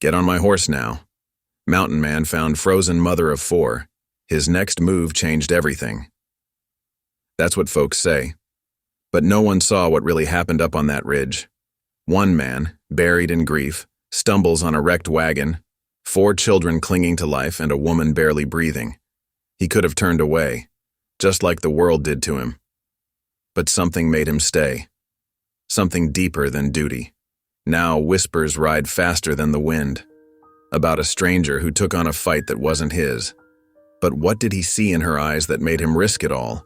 Get on my horse now. Mountain Man found frozen mother of four. His next move changed everything. That's what folks say. But no one saw what really happened up on that ridge. One man, buried in grief, stumbles on a wrecked wagon, 4 children clinging to life and a woman barely breathing. He could have turned away, just like the world did to him. But something made him stay. Something deeper than duty. Now whispers ride faster than the wind, about a stranger who took on a fight that wasn't his. But what did he see in her eyes that made him risk it all?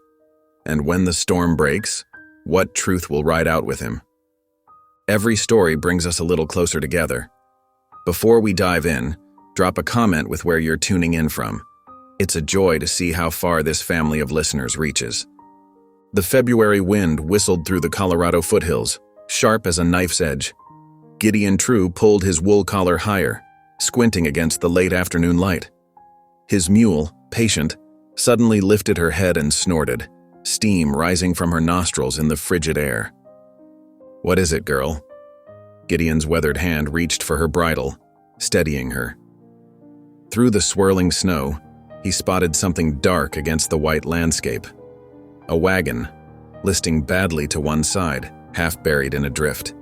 And when the storm breaks, what truth will ride out with him? Every story brings us a little closer together. Before we dive in, drop a comment with where you're tuning in from. It's a joy to see how far this family of listeners reaches. The February wind whistled through the Colorado foothills, sharp as a knife's edge. Gideon True pulled his wool collar higher, squinting against the late afternoon light. His mule, Patient, suddenly lifted her head and snorted, steam rising from her nostrils in the frigid air. "What is it, girl?" Gideon's weathered hand reached for her bridle, steadying her. Through the swirling snow, he spotted something dark against the white landscape. A wagon, listing badly to one side, half buried in a drift.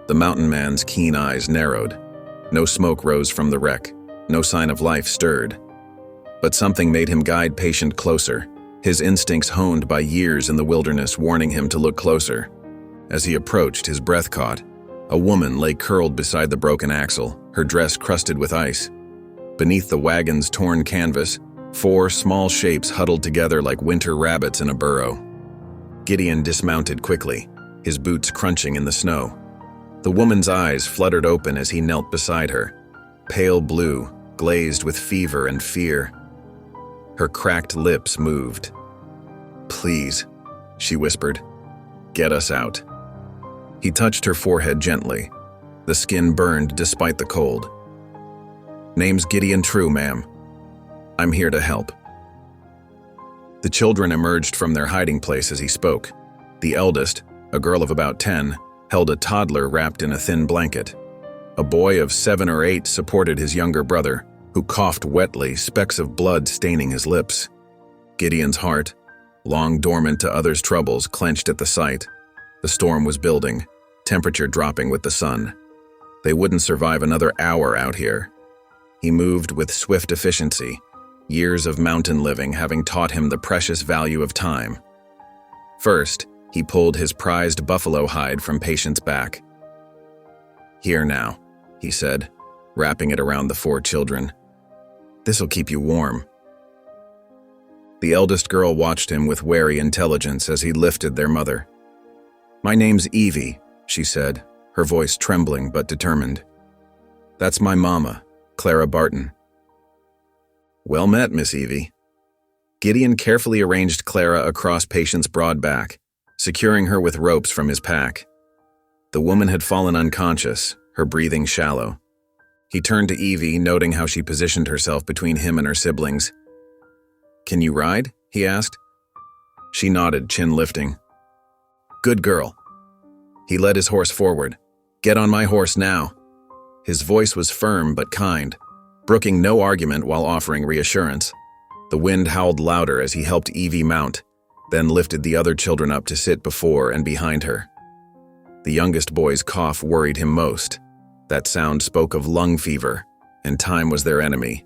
The mountain man's keen eyes narrowed. No smoke rose from the wreck, no sign of life stirred. But something made him guide Patient closer, his instincts honed by years in the wilderness warning him to look closer. As he approached, his breath caught. A woman lay curled beside the broken axle, her dress crusted with ice. Beneath the wagon's torn canvas, 4 small shapes huddled together like winter rabbits in a burrow. Gideon dismounted quickly, his boots crunching in the snow. The woman's eyes fluttered open as he knelt beside her, pale blue, glazed with fever and fear. Her cracked lips moved. "Please," she whispered, "get us out." He touched her forehead gently. The skin burned despite the cold. "Name's Gideon True, ma'am. I'm here to help." The children emerged from their hiding place as he spoke. The eldest, a girl of about 10, held a toddler wrapped in a thin blanket. A boy of 7 or 8 supported his younger brother, who coughed wetly, specks of blood staining his lips. Gideon's heart, long dormant to others' troubles, clenched at the sight. The storm was building, temperature dropping with the sun. They wouldn't survive another hour out here. He moved with swift efficiency, years of mountain living having taught him the precious value of time. First, he pulled his prized buffalo hide from Patient's back. "Here now," he said, wrapping it around the 4 children. "This'll keep you warm." The eldest girl watched him with wary intelligence as he lifted their mother. "My name's Evie," she said, her voice trembling but determined. "That's my mama, Clara Barton." "Well met, Miss Evie." Gideon carefully arranged Clara across Patient's broad back, securing her with ropes from his pack. The woman had fallen unconscious, her breathing shallow. He turned to Evie, noting how she positioned herself between him and her siblings. "Can you ride?" he asked. She nodded, chin lifting. "Good girl." He led his horse forward. "Get on my horse now." His voice was firm but kind, brooking no argument while offering reassurance. The wind howled louder as he helped Evie mount, then lifted the other children up to sit before and behind her. The youngest boy's cough worried him most. That sound spoke of lung fever, and time was their enemy.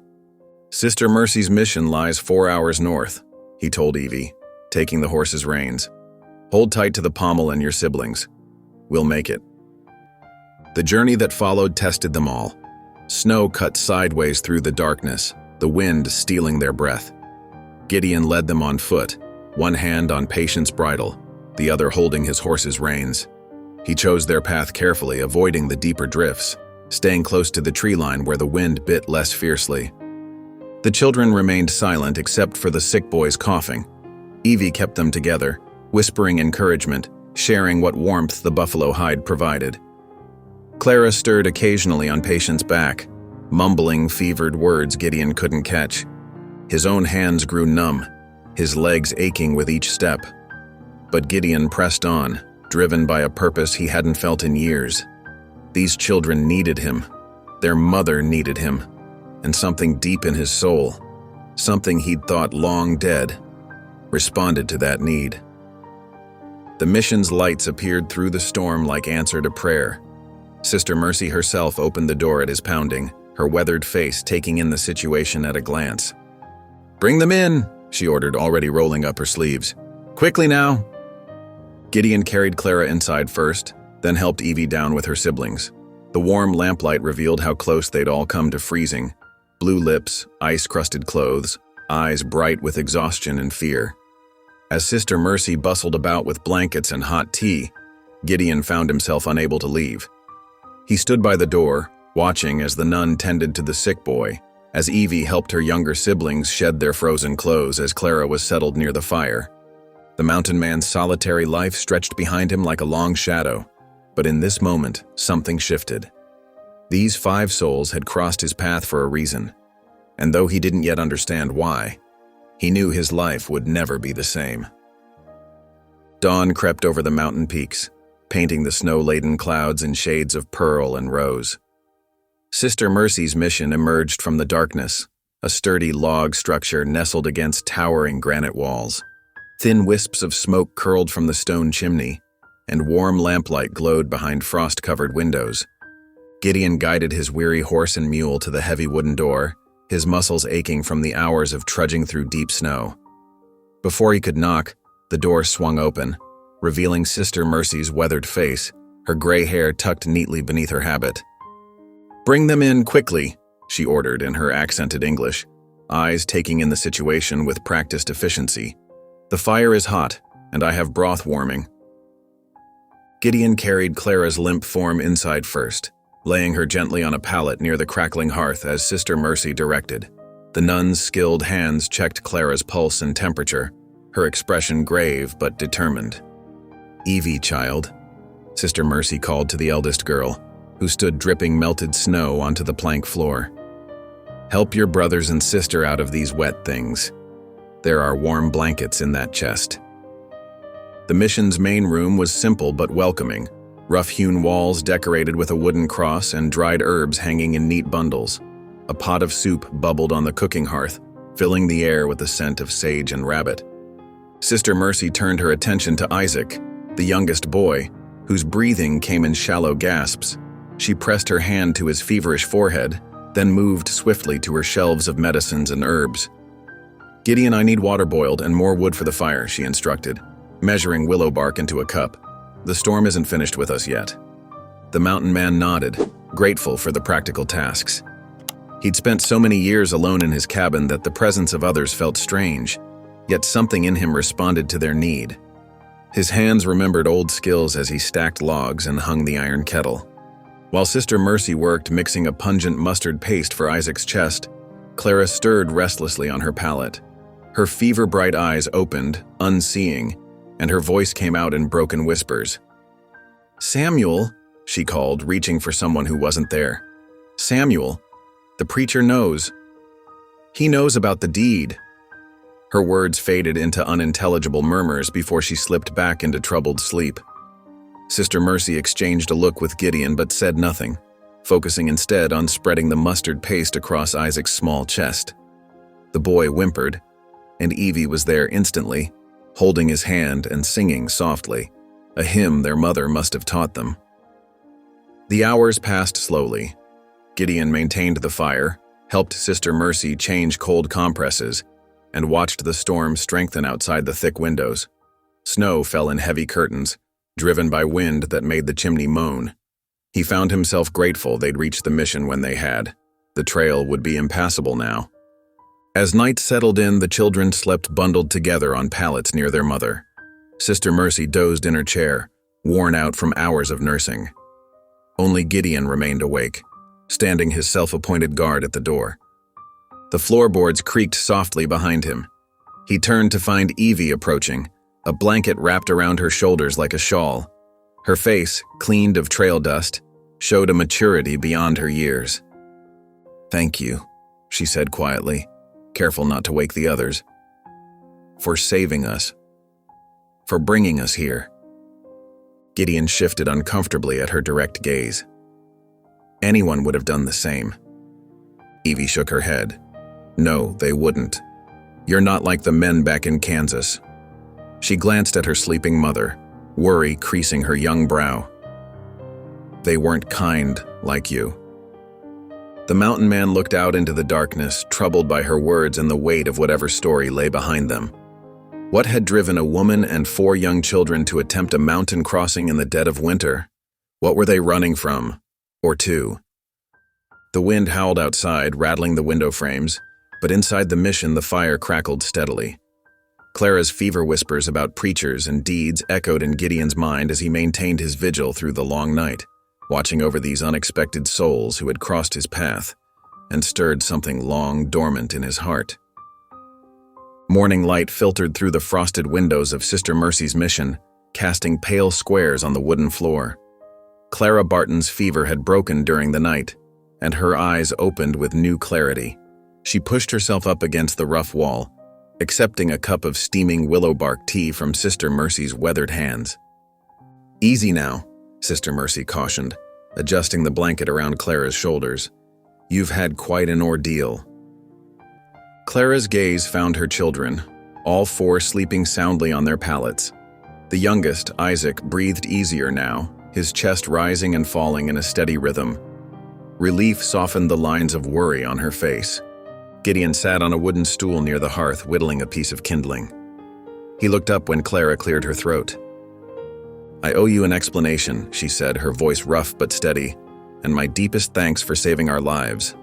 "Sister Mercy's mission lies 4 hours north," he told Evie, taking the horse's reins. "Hold tight to the pommel and your siblings. We'll make it." The journey that followed tested them all. Snow cut sideways through the darkness, the wind stealing their breath. Gideon led them on foot, one hand on Patient's bridle, the other holding his horse's reins. He chose their path carefully, avoiding the deeper drifts, staying close to the tree line where the wind bit less fiercely. The children remained silent except for the sick boy's coughing. Evie kept them together, whispering encouragement, sharing what warmth the buffalo hide provided. Clara stirred occasionally on Patient's back, mumbling fevered words Gideon couldn't catch. His own hands grew numb, his legs aching with each step. But Gideon pressed on, driven by a purpose he hadn't felt in years. These children needed him. Their mother needed him, and something deep in his soul, something he'd thought long dead, responded to that need. The mission's lights appeared through the storm like answer to prayer. Sister Mercy herself opened the door at his pounding, her weathered face taking in the situation at a glance. "Bring them in," she ordered, already rolling up her sleeves. "Quickly now." Gideon carried Clara inside first, then helped Evie down with her siblings. The warm lamplight revealed how close they'd all come to freezing. Blue lips, ice-crusted clothes, eyes bright with exhaustion and fear. As Sister Mercy bustled about with blankets and hot tea, Gideon found himself unable to leave. He stood by the door, watching as the nun tended to the sick boy, as Evie helped her younger siblings shed their frozen clothes as Clara was settled near the fire. The mountain man's solitary life stretched behind him like a long shadow, but in this moment, something shifted. These 5 souls had crossed his path for a reason, and though he didn't yet understand why, he knew his life would never be the same. Dawn crept over the mountain peaks, painting the snow-laden clouds in shades of pearl and rose. Sister Mercy's mission emerged from the darkness, a sturdy log structure nestled against towering granite walls. Thin wisps of smoke curled from the stone chimney, and warm lamplight glowed behind frost-covered windows. Gideon guided his weary horse and mule to the heavy wooden door, his muscles aching from the hours of trudging through deep snow. Before he could knock, the door swung open, revealing Sister Mercy's weathered face, her gray hair tucked neatly beneath her habit. "Bring them in quickly," she ordered in her accented English, eyes taking in the situation with practiced efficiency. "The fire is hot, and I have broth warming." Gideon carried Clara's limp form inside first, laying her gently on a pallet near the crackling hearth as Sister Mercy directed. The nun's skilled hands checked Clara's pulse and temperature, her expression grave but determined. "Evie, child," Sister Mercy called to the eldest girl, who stood dripping melted snow onto the plank floor. "Help your brothers and sister out of these wet things. There are warm blankets in that chest." The mission's main room was simple but welcoming, rough-hewn walls decorated with a wooden cross and dried herbs hanging in neat bundles. A pot of soup bubbled on the cooking hearth, filling the air with the scent of sage and rabbit. Sister Mercy turned her attention to Isaac, the youngest boy, whose breathing came in shallow gasps. She pressed her hand to his feverish forehead, then moved swiftly to her shelves of medicines and herbs. "Gideon, I need water boiled and more wood for the fire," she instructed, measuring willow bark into a cup. "The storm isn't finished with us yet." The mountain man nodded, grateful for the practical tasks. He'd spent so many years alone in his cabin that the presence of others felt strange, yet something in him responded to their need. His hands remembered old skills as he stacked logs and hung the iron kettle. While Sister Mercy worked mixing a pungent mustard paste for Isaac's chest, Clara stirred restlessly on her pallet. Her fever-bright eyes opened, unseeing, and her voice came out in broken whispers. "Samuel," she called, reaching for someone who wasn't there. "Samuel, the preacher knows. He knows about the deed." Her words faded into unintelligible murmurs before she slipped back into troubled sleep. Sister Mercy exchanged a look with Gideon but said nothing, focusing instead on spreading the mustard paste across Isaac's small chest. The boy whimpered, and Evie was there instantly, holding his hand and singing softly, a hymn their mother must have taught them. The hours passed slowly. Gideon maintained the fire, helped Sister Mercy change cold compresses, and watched the storm strengthen outside the thick windows. Snow fell in heavy curtains, driven by wind that made the chimney moan. He found himself grateful they'd reached the mission when they had. The trail would be impassable now. As night settled in, the children slept bundled together on pallets near their mother. Sister Mercy dozed in her chair, worn out from hours of nursing. Only Gideon remained awake, standing his self-appointed guard at the door. The floorboards creaked softly behind him. He turned to find Evie approaching, a blanket wrapped around her shoulders like a shawl. Her face, cleaned of trail dust, showed a maturity beyond her years. "Thank you," she said quietly, careful not to wake the others. "For saving us. For bringing us here." Gideon shifted uncomfortably at her direct gaze. Anyone would have done the same. Evie shook her head. No, they wouldn't. You're not like the men back in Kansas. She glanced at her sleeping mother, worry creasing her young brow. They weren't kind like you. The mountain man looked out into the darkness, troubled by her words and the weight of whatever story lay behind them. What had driven a woman and 4 young children to attempt a mountain crossing in the dead of winter? What were they running from? Or to? The wind howled outside, rattling the window frames, but inside the mission the fire crackled steadily. Clara's fever whispers about preachers and deeds echoed in Gideon's mind as he maintained his vigil through the long night, watching over these unexpected souls who had crossed his path and stirred something long dormant in his heart. Morning light filtered through the frosted windows of Sister Mercy's mission, casting pale squares on the wooden floor. Clara Barton's fever had broken during the night, and her eyes opened with new clarity. She pushed herself up against the rough wall, accepting a cup of steaming willow bark tea from Sister Mercy's weathered hands. "Easy now," Sister Mercy cautioned, adjusting the blanket around Clara's shoulders. "You've had quite an ordeal." Clara's gaze found her children, all 4 sleeping soundly on their pallets. The youngest, Isaac, breathed easier now, his chest rising and falling in a steady rhythm. Relief softened the lines of worry on her face. Gideon sat on a wooden stool near the hearth, whittling a piece of kindling. He looked up when Clara cleared her throat. "I owe you an explanation," she said, her voice rough but steady, "and my deepest thanks for saving our lives."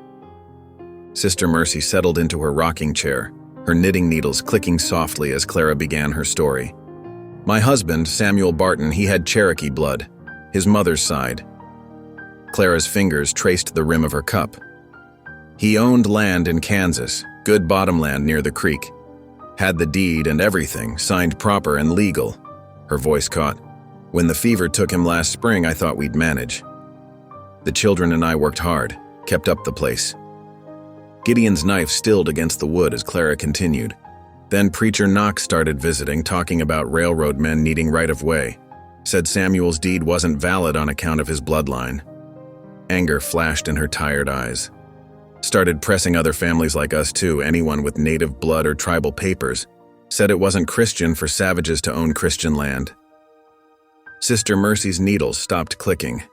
Sister Mercy settled into her rocking chair, her knitting needles clicking softly as Clara began her story. "My husband, Samuel Barton, he had Cherokee blood, his mother's side." Clara's fingers traced the rim of her cup. "He owned land in Kansas, good bottomland near the creek. Had the deed and everything, signed proper and legal." Her voice caught. "When the fever took him last spring, I thought we'd manage. The children and I worked hard, kept up the place." Gideon's knife stilled against the wood as Clara continued. "Then Preacher Knox started visiting, talking about railroad men needing right-of-way. Said Samuel's deed wasn't valid on account of his bloodline." Anger flashed in her tired eyes. "Started pressing other families like us too, anyone with native blood or tribal papers. Said it wasn't Christian for savages to own Christian land." Sister Mercy's needles stopped clicking.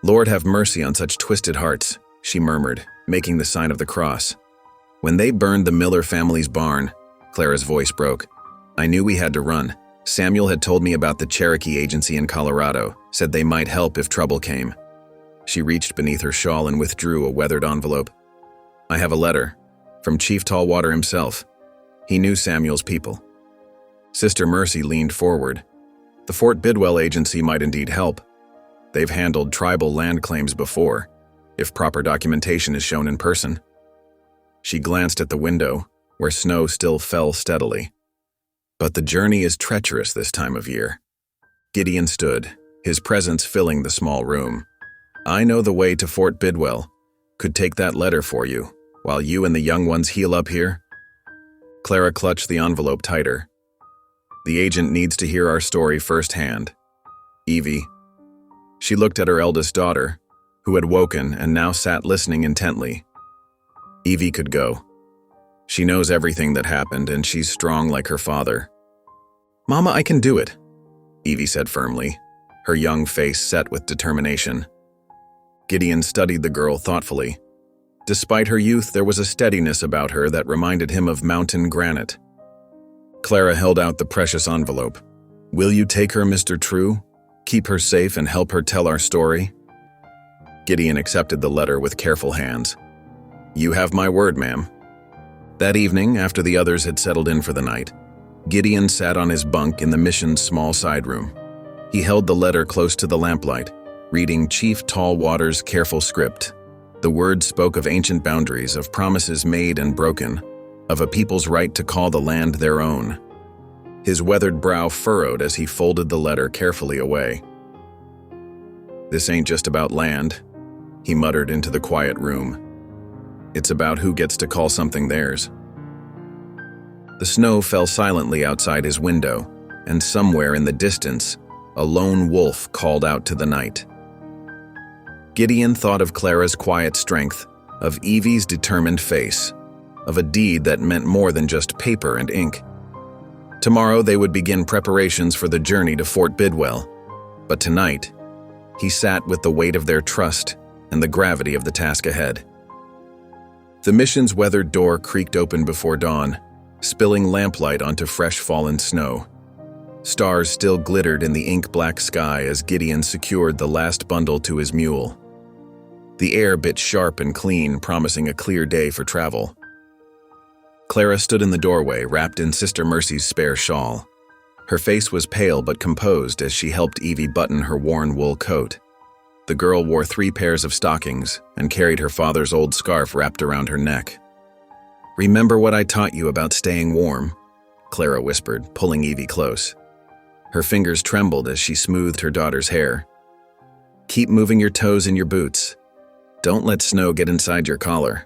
"Lord have mercy on such twisted hearts," she murmured, making the sign of the cross. "When they burned the Miller family's barn," Clara's voice broke, "I knew we had to run. Samuel had told me about the Cherokee agency in Colorado, said they might help if trouble came." She reached beneath her shawl and withdrew a weathered envelope. "I have a letter from Chief Tallwater himself. He knew Samuel's people." Sister Mercy leaned forward. "The Fort Bidwell agency might indeed help. They've handled tribal land claims before, if proper documentation is shown in person." She glanced at the window, where snow still fell steadily. "But the journey is treacherous this time of year." Gideon stood, his presence filling the small room. "I know the way to Fort Bidwell. Could take that letter for you, while you and the young ones heal up here." Clara clutched the envelope tighter. "The agent needs to hear our story firsthand. Evie." She looked at her eldest daughter, who had woken and now sat listening intently. "Evie could go. She knows everything that happened, and she's strong like her father." "Mama, I can do it," Evie said firmly, her young face set with determination. Gideon studied the girl thoughtfully. Despite her youth, there was a steadiness about her that reminded him of mountain granite. Clara held out the precious envelope. "Will you take her, Mr. True? Keep her safe and help her tell our story?" Gideon accepted the letter with careful hands. "You have my word, ma'am." That evening, after the others had settled in for the night, Gideon sat on his bunk in the mission's small side room. He held the letter close to the lamplight, reading Chief Tallwater's careful script. The words spoke of ancient boundaries, of promises made and broken, of a people's right to call the land their own. His weathered brow furrowed as he folded the letter carefully away. "This ain't just about land," he muttered into the quiet room. "It's about who gets to call something theirs." The snow fell silently outside his window, and somewhere in the distance, a lone wolf called out to the night. Gideon thought of Clara's quiet strength, of Evie's determined face, of a deed that meant more than just paper and ink. Tomorrow they would begin preparations for the journey to Fort Bidwell, but tonight, he sat with the weight of their trust and the gravity of the task ahead. The mission's weathered door creaked open before dawn, spilling lamplight onto fresh fallen snow. Stars still glittered in the ink-black sky as Gideon secured the last bundle to his mule. The air bit sharp and clean, promising a clear day for travel. Clara stood in the doorway, wrapped in Sister Mercy's spare shawl. Her face was pale but composed as she helped Evie button her worn wool coat. The girl wore 3 pairs of stockings and carried her father's old scarf wrapped around her neck. "Remember what I taught you about staying warm?" Clara whispered, pulling Evie close. Her fingers trembled as she smoothed her daughter's hair. "Keep moving your toes in your boots. Don't let snow get inside your collar."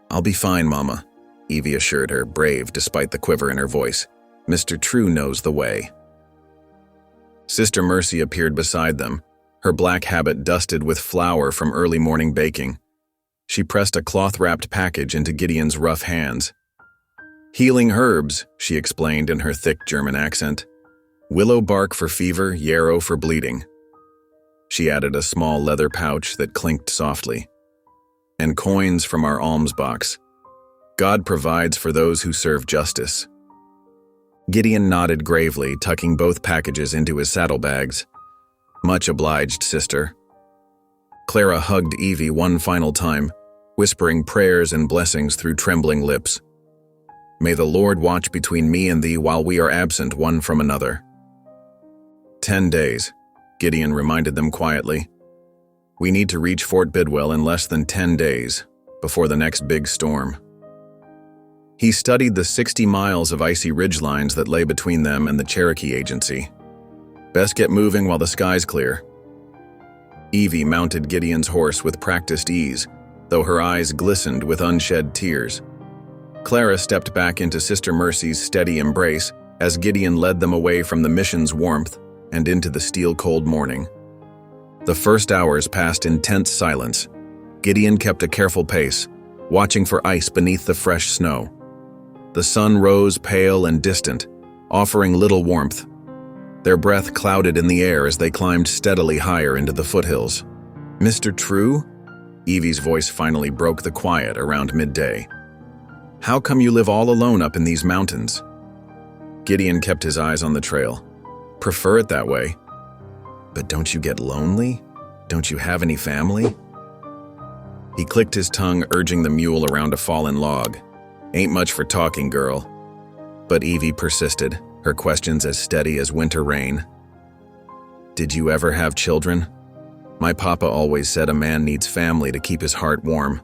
"I'll be fine, Mama," Evie assured her, brave despite the quiver in her voice. "Mr. True knows the way." Sister Mercy appeared beside them, her black habit dusted with flour from early morning baking. She pressed a cloth-wrapped package into Gideon's rough hands. "Healing herbs," she explained in her thick German accent. "Willow bark for fever, yarrow for bleeding." She added a small leather pouch that clinked softly. "And coins from our alms box. God provides for those who serve justice." Gideon nodded gravely, tucking both packages into his saddlebags. "Much obliged, sister." Clara hugged Evie one final time, whispering prayers and blessings through trembling lips. "May the Lord watch between me and thee while we are absent one from another." 10 days, Gideon reminded them quietly. "We need to reach Fort Bidwell in less than 10 days, before the next big storm." He studied the 60 miles of icy ridgelines that lay between them and the Cherokee Agency. Best get moving while the sky's clear. Evie mounted Gideon's horse with practiced ease, though her eyes glistened with unshed tears. Clara stepped back into Sister Mercy's steady embrace as Gideon led them away from the mission's warmth and into the steel-cold morning. The first hours passed in tense silence. Gideon kept a careful pace, watching for ice beneath the fresh snow. The sun rose pale and distant, offering little warmth. Their breath clouded in the air as they climbed steadily higher into the foothills. "Mr. True?" Evie's voice finally broke the quiet around midday. "How come you live all alone up in these mountains?" Gideon kept his eyes on the trail. "Prefer it that way." "But don't you get lonely? Don't you have any family?" He clicked his tongue, urging the mule around a fallen log. "Ain't much for talking, girl." But Evie persisted, her questions as steady as winter rain. "Did you ever have children? My papa always said a man needs family to keep his heart warm."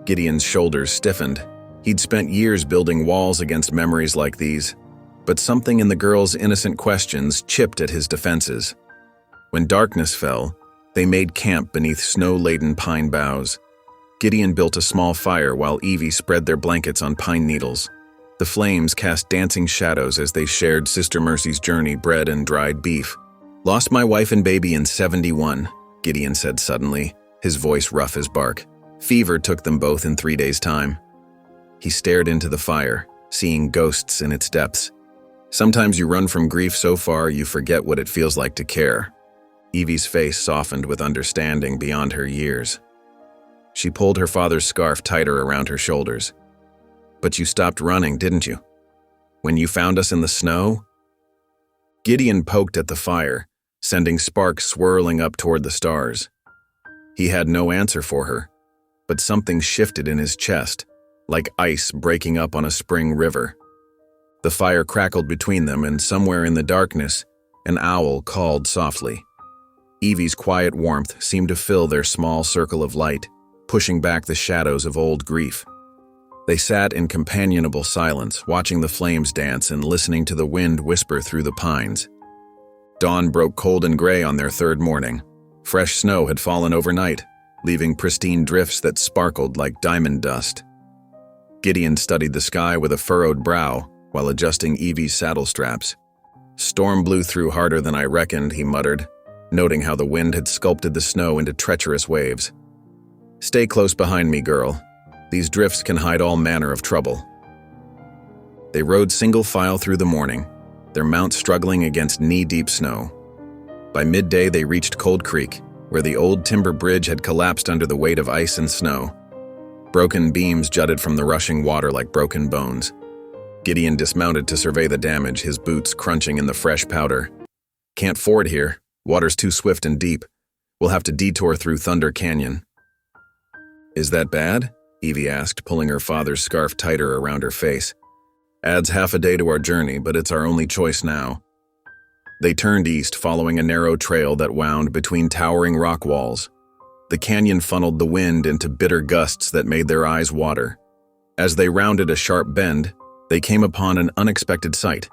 Gideon's shoulders stiffened. He'd spent years building walls against memories like these, but something in the girl's innocent questions chipped at his defenses. When darkness fell, they made camp beneath snow-laden pine boughs. Gideon built a small fire while Evie spread their blankets on pine needles. The flames cast dancing shadows as they shared Sister Mercy's journey, bread and dried beef. "Lost my wife and baby in 71, Gideon said suddenly, his voice rough as bark. "Fever took them both in 3 days' time." He stared into the fire, seeing ghosts in its depths. "Sometimes you run from grief so far you forget what it feels like to care." Evie's face softened with understanding beyond her years. She pulled her father's scarf tighter around her shoulders. "But you stopped running, didn't you? When you found us in the snow?" Gideon poked at the fire, sending sparks swirling up toward the stars. He had no answer for her, but something shifted in his chest, like ice breaking up on a spring river. The fire crackled between them, and somewhere in the darkness, an owl called softly. Evie's quiet warmth seemed to fill their small circle of light, pushing back the shadows of old grief. They sat in companionable silence, watching the flames dance and listening to the wind whisper through the pines. Dawn broke cold and gray on their third morning. Fresh snow had fallen overnight, leaving pristine drifts that sparkled like diamond dust. Gideon studied the sky with a furrowed brow while adjusting Evie's saddle straps. "Storm blew through harder than I reckoned," he muttered. noting how the wind had sculpted the snow into treacherous waves. "Stay close behind me, girl. These drifts can hide all manner of trouble." They rode single file through the morning, their mounts struggling against knee-deep snow. By midday, they reached Cold Creek, where the old timber bridge had collapsed under the weight of ice and snow. Broken beams jutted from the rushing water like broken bones. Gideon dismounted to survey the damage, his boots crunching in the fresh powder. "Can't ford here. Water's too swift and deep. We'll have to detour through Thunder Canyon." "Is that bad?" Evie asked, pulling her father's scarf tighter around her face. "Adds half a day to our journey, but it's our only choice now." They turned east, following a narrow trail that wound between towering rock walls. The canyon funneled the wind into bitter gusts that made their eyes water. As they rounded a sharp bend, they came upon an unexpected sight.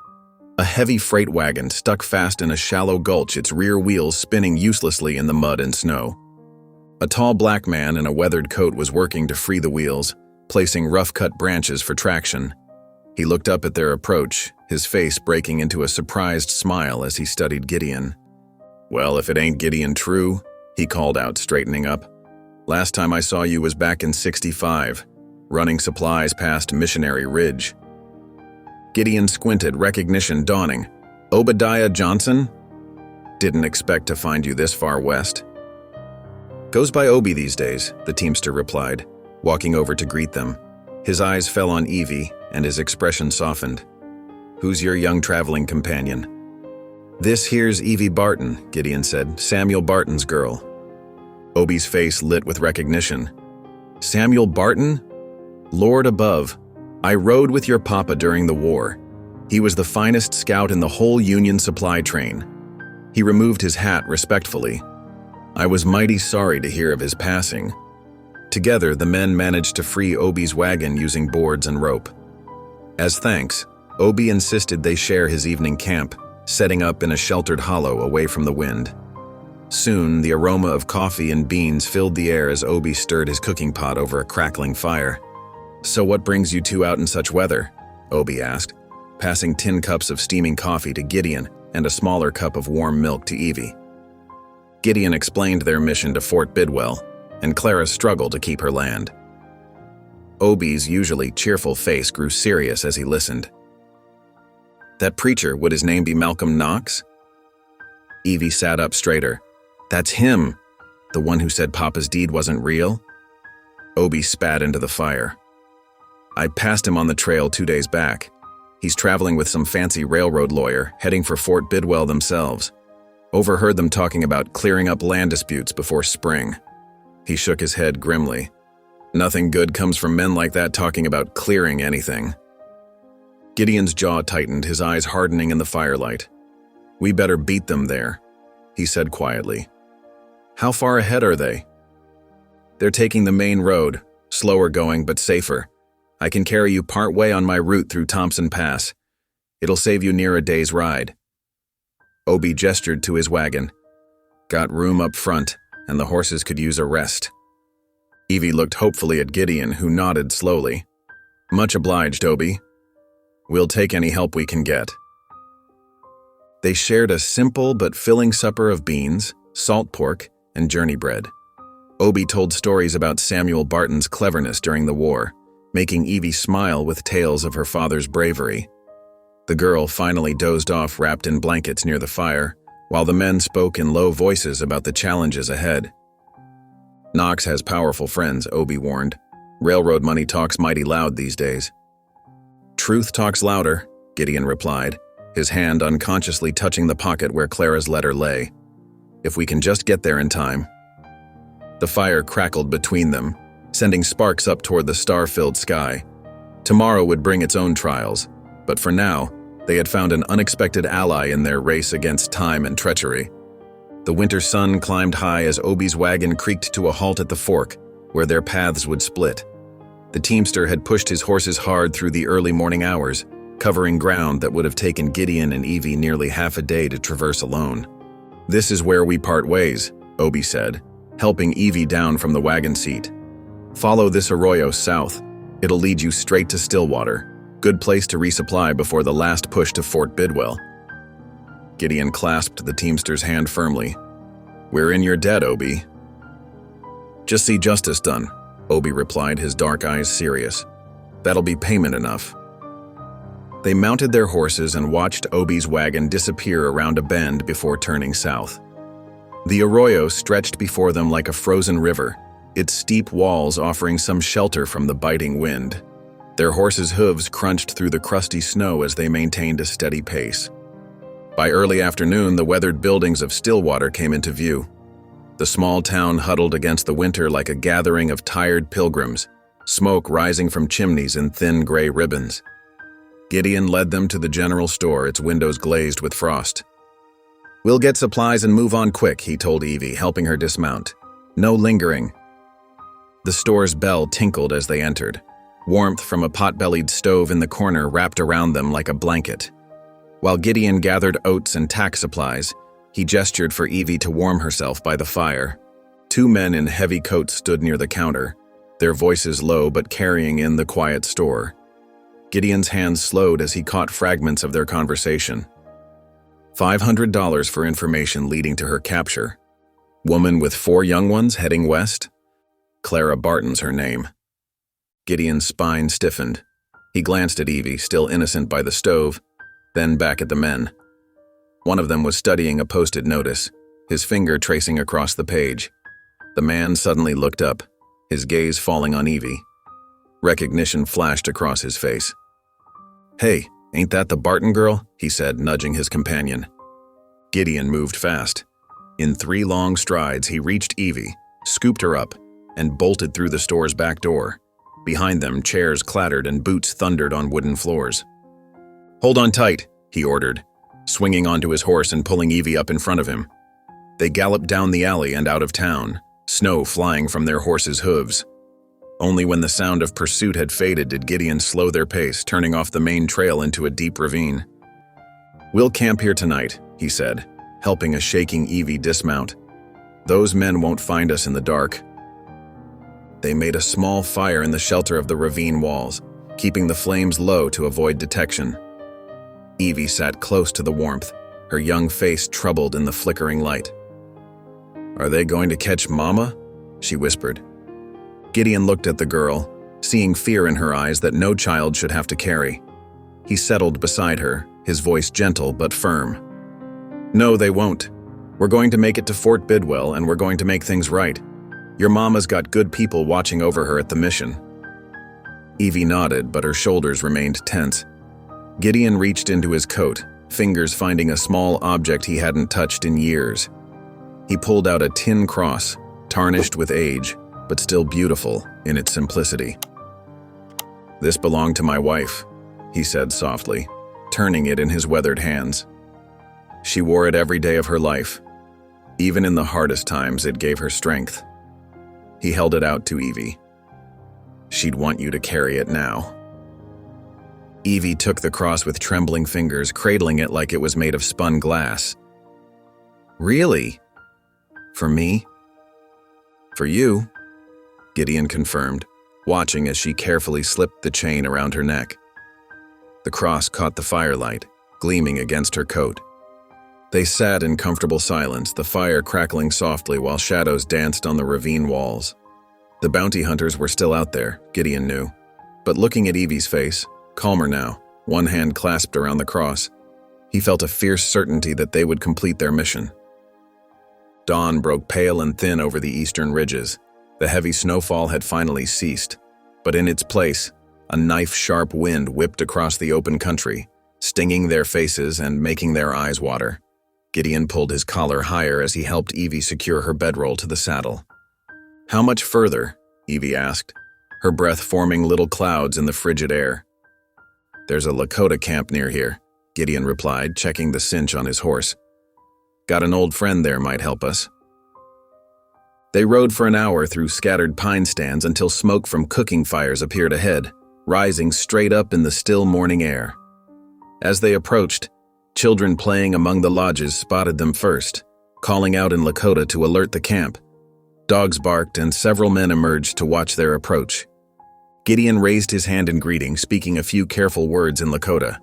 A heavy freight wagon stuck fast in a shallow gulch, its rear wheels spinning uselessly in the mud and snow. A tall black man in a weathered coat was working to free the wheels, placing rough-cut branches for traction. He looked up at their approach, his face breaking into a surprised smile as he studied Gideon. "Well, if it ain't Gideon True," he called out, straightening up. "Last time I saw you was back in '65, running supplies past Missionary Ridge." Gideon squinted, recognition dawning. "Obadiah Johnson? Didn't expect to find you this far west." "Goes by Obi these days," the teamster replied, walking over to greet them. His eyes fell on Evie, and his expression softened. "Who's your young traveling companion?" "This here's Evie Barton," Gideon said, "Samuel Barton's girl." Obi's face lit with recognition. "Samuel Barton? Lord above, I rode with your papa during the war. He was the finest scout in the whole Union supply train." He removed his hat respectfully. "I was mighty sorry to hear of his passing." Together, the men managed to free Obi's wagon using boards and rope. As thanks, Obi insisted they share his evening camp, setting up in a sheltered hollow away from the wind. Soon, the aroma of coffee and beans filled the air as Obi stirred his cooking pot over a crackling fire. "So what brings you two out in such weather?" Obi asked, passing tin cups of steaming coffee to Gideon and a smaller cup of warm milk to Evie. Gideon explained their mission to Fort Bidwell, and Clara struggled to keep her land. Obi's usually cheerful face grew serious as he listened. "That preacher, would his name be Malcolm Knox?" Evie sat up straighter. "That's him, the one who said Papa's deed wasn't real?" Obi spat into the fire. "I passed him on the trail 2 days back. He's traveling with some fancy railroad lawyer, heading for Fort Bidwell themselves. Overheard them talking about clearing up land disputes before spring." He shook his head grimly. "Nothing good comes from men like that talking about clearing anything." Gideon's jaw tightened, his eyes hardening in the firelight. "We better beat them there," he said quietly. "How far ahead are they?" "They're taking the main road, slower going but safer. I can carry you part way on my route through Thompson Pass. It'll save you near a day's ride." Obi gestured to his wagon. "Got room up front, and the horses could use a rest." Evie looked hopefully at Gideon, who nodded slowly. "Much obliged, Obi. We'll take any help we can get." They shared a simple but filling supper of beans, salt pork, and journey bread. Obi told stories about Samuel Barton's cleverness during the war, making Evie smile with tales of her father's bravery. The girl finally dozed off wrapped in blankets near the fire, while the men spoke in low voices about the challenges ahead. "Knox has powerful friends," Obi warned. "Railroad money talks mighty loud these days." "Truth talks louder," Gideon replied, his hand unconsciously touching the pocket where Clara's letter lay. "If we can just get there in time." The fire crackled between them, sending sparks up toward the star-filled sky. Tomorrow would bring its own trials, but for now, they had found an unexpected ally in their race against time and treachery. The winter sun climbed high as Obi's wagon creaked to a halt at the fork, where their paths would split. The teamster had pushed his horses hard through the early morning hours, covering ground that would have taken Gideon and Evie nearly half a day to traverse alone. "This is where we part ways," Obi said, helping Evie down from the wagon seat. "Follow this arroyo south. It'll lead you straight to Stillwater. Good place to resupply before the last push to Fort Bidwell." Gideon clasped the teamster's hand firmly. "We're in your debt, Obi." "Just see justice done," Obi replied, his dark eyes serious. "That'll be payment enough." They mounted their horses and watched Obi's wagon disappear around a bend before turning south. The arroyo stretched before them like a frozen river, its steep walls offering some shelter from the biting wind. Their horses' hooves crunched through the crusty snow as they maintained a steady pace. By early afternoon, the weathered buildings of Stillwater came into view. The small town huddled against the winter like a gathering of tired pilgrims, smoke rising from chimneys in thin gray ribbons. Gideon led them to the general store, its windows glazed with frost. "We'll get supplies and move on quick," he told Evie, helping her dismount. "No lingering." The store's bell tinkled as they entered. Warmth from a pot-bellied stove in the corner wrapped around them like a blanket. While Gideon gathered oats and tack supplies, he gestured for Evie to warm herself by the fire. Two men in heavy coats stood near the counter, their voices low but carrying in the quiet store. Gideon's hands slowed as he caught fragments of their conversation. $500 for information leading to her capture. Woman with 4 young ones heading west? Clara Barton's her name. Gideon's spine stiffened. He glanced at Evie, still innocent by the stove, then back at the men. One of them was studying a posted notice, his finger tracing across the page. The man suddenly looked up, his gaze falling on Evie. Recognition flashed across his face. "Hey, ain't that the Barton girl?" he said, nudging his companion. Gideon moved fast. In 3 long strides, he reached Evie, scooped her up, and bolted through the store's back door. Behind them, chairs clattered and boots thundered on wooden floors. "Hold on tight," he ordered, swinging onto his horse and pulling Evie up in front of him. They galloped down the alley and out of town, snow flying from their horses' hooves. Only when the sound of pursuit had faded did Gideon slow their pace, turning off the main trail into a deep ravine. "We'll camp here tonight," he said, helping a shaking Evie dismount. "Those men won't find us in the dark." They made a small fire in the shelter of the ravine walls, keeping the flames low to avoid detection. Evie sat close to the warmth, her young face troubled in the flickering light. "Are they going to catch Mama?" she whispered. Gideon looked at the girl, seeing fear in her eyes that no child should have to carry. He settled beside her, his voice gentle but firm. "No, they won't. We're going to make it to Fort Bidwell, and we're going to make things right. Your mama's got good people watching over her at the mission." Evie nodded, but her shoulders remained tense. Gideon reached into his coat, fingers finding a small object he hadn't touched in years. He pulled out a tin cross, tarnished with age, but still beautiful in its simplicity. "This belonged to my wife," he said softly, turning it in his weathered hands. "She wore it every day of her life. Even in the hardest times, it gave her strength." He held it out to Evie. "She'd want you to carry it now." Evie took the cross with trembling fingers, cradling it like it was made of spun glass. "Really? For me?" "For you," Gideon confirmed, watching as she carefully slipped the chain around her neck. The cross caught the firelight, gleaming against her coat. They sat in comfortable silence, the fire crackling softly while shadows danced on the ravine walls. The bounty hunters were still out there, Gideon knew. But looking at Evie's face, calmer now, one hand clasped around the cross, he felt a fierce certainty that they would complete their mission. Dawn broke pale and thin over the eastern ridges. The heavy snowfall had finally ceased, but in its place, a knife-sharp wind whipped across the open country, stinging their faces and making their eyes water. Gideon pulled his collar higher as he helped Evie secure her bedroll to the saddle. "How much further?" Evie asked, her breath forming little clouds in the frigid air. "There's a Lakota camp near here," Gideon replied, checking the cinch on his horse. "Got an old friend there might help us." They rode for an hour through scattered pine stands until smoke from cooking fires appeared ahead, rising straight up in the still morning air. As they approached, children playing among the lodges spotted them first, calling out in Lakota to alert the camp. Dogs barked and several men emerged to watch their approach. Gideon raised his hand in greeting, speaking a few careful words in Lakota.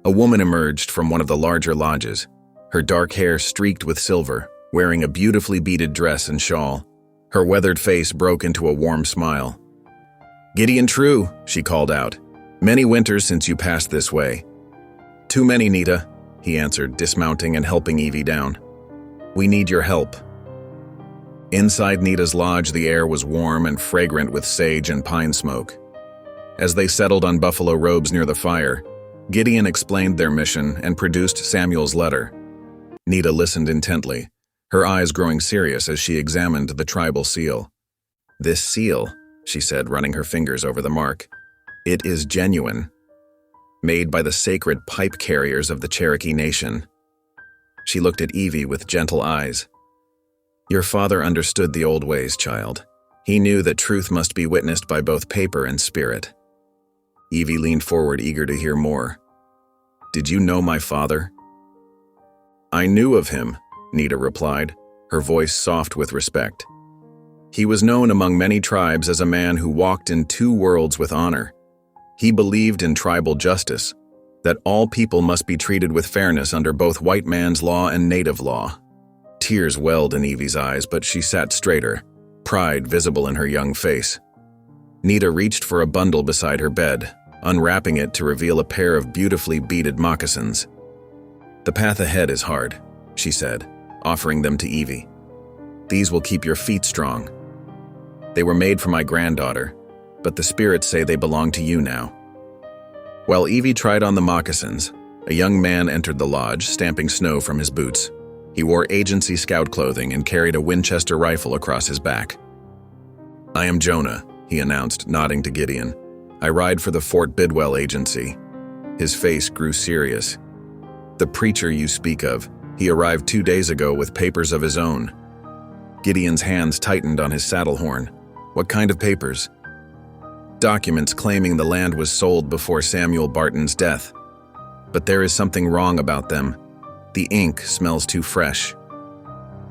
A woman emerged from one of the larger lodges, her dark hair streaked with silver, wearing a beautifully beaded dress and shawl. Her weathered face broke into a warm smile. "Gideon True," she called out. "Many winters since you passed this way." "Too many, Nita," he answered, dismounting and helping Evie down. "We need your help." Inside Nita's lodge, the air was warm and fragrant with sage and pine smoke. As they settled on buffalo robes near the fire, Gideon explained their mission and produced Samuel's letter. Nita listened intently, her eyes growing serious as she examined the tribal seal. "This seal," she said, running her fingers over the mark, "it is genuine, made by the sacred pipe carriers of the Cherokee Nation." She looked at Evie with gentle eyes. "Your father understood the old ways, child. He knew that truth must be witnessed by both paper and spirit." Evie leaned forward, eager to hear more. "Did you know my father?" "I knew of him," Nita replied, her voice soft with respect. "He was known among many tribes as a man who walked in two worlds with honor. He believed in tribal justice, that all people must be treated with fairness under both white man's law and native law." Tears welled in Evie's eyes, but she sat straighter, pride visible in her young face. Nita reached for a bundle beside her bed, unwrapping it to reveal a pair of beautifully beaded moccasins. "The path ahead is hard," she said, offering them to Evie. "These will keep your feet strong. They were made for my granddaughter, but the spirits say they belong to you now." While Evie tried on the moccasins, a young man entered the lodge, stamping snow from his boots. He wore agency scout clothing and carried a Winchester rifle across his back. "I am Jonah," he announced, nodding to Gideon. "I ride for the Fort Bidwell agency." His face grew serious. "The preacher you speak of, he arrived 2 days ago with papers of his own." Gideon's hands tightened on his saddle horn. "What kind of papers?" "Documents claiming the land was sold before Samuel Barton's death. But there is something wrong about them. The ink smells too fresh."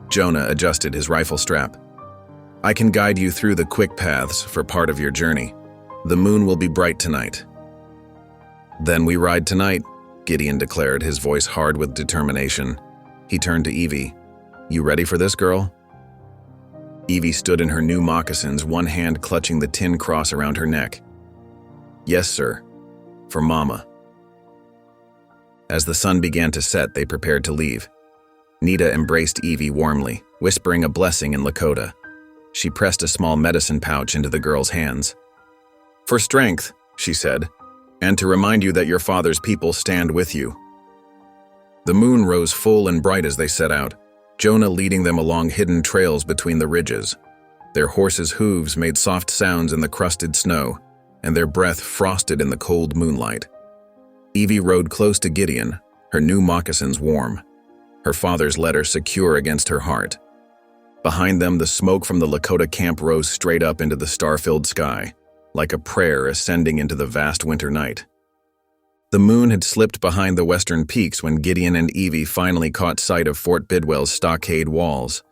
Jonah adjusted his rifle strap. "I can guide you through the quick paths for part of your journey. The moon will be bright tonight." "Then we ride tonight," Gideon declared, his voice hard with determination. He turned to Evie. "You ready for this, girl?" Evie stood in her new moccasins, one hand clutching the tin cross around her neck. "Yes, sir. For Mama." As the sun began to set, they prepared to leave. Nita embraced Evie warmly, whispering a blessing in Lakota. She pressed a small medicine pouch into the girl's hands. "For strength," she said, "and to remind you that your father's people stand with you." The moon rose full and bright as they set out, Jonah leading them along hidden trails between the ridges. Their horses' hooves made soft sounds in the crusted snow, and their breath frosted in the cold moonlight. Evie rode close to Gideon, her new moccasins warm, her father's letter secure against her heart. Behind them, the smoke from the Lakota camp rose straight up into the star-filled sky, like a prayer ascending into the vast winter night. The moon had slipped behind the western peaks when Gideon and Evie finally caught sight of Fort Bidwell's stockade walls.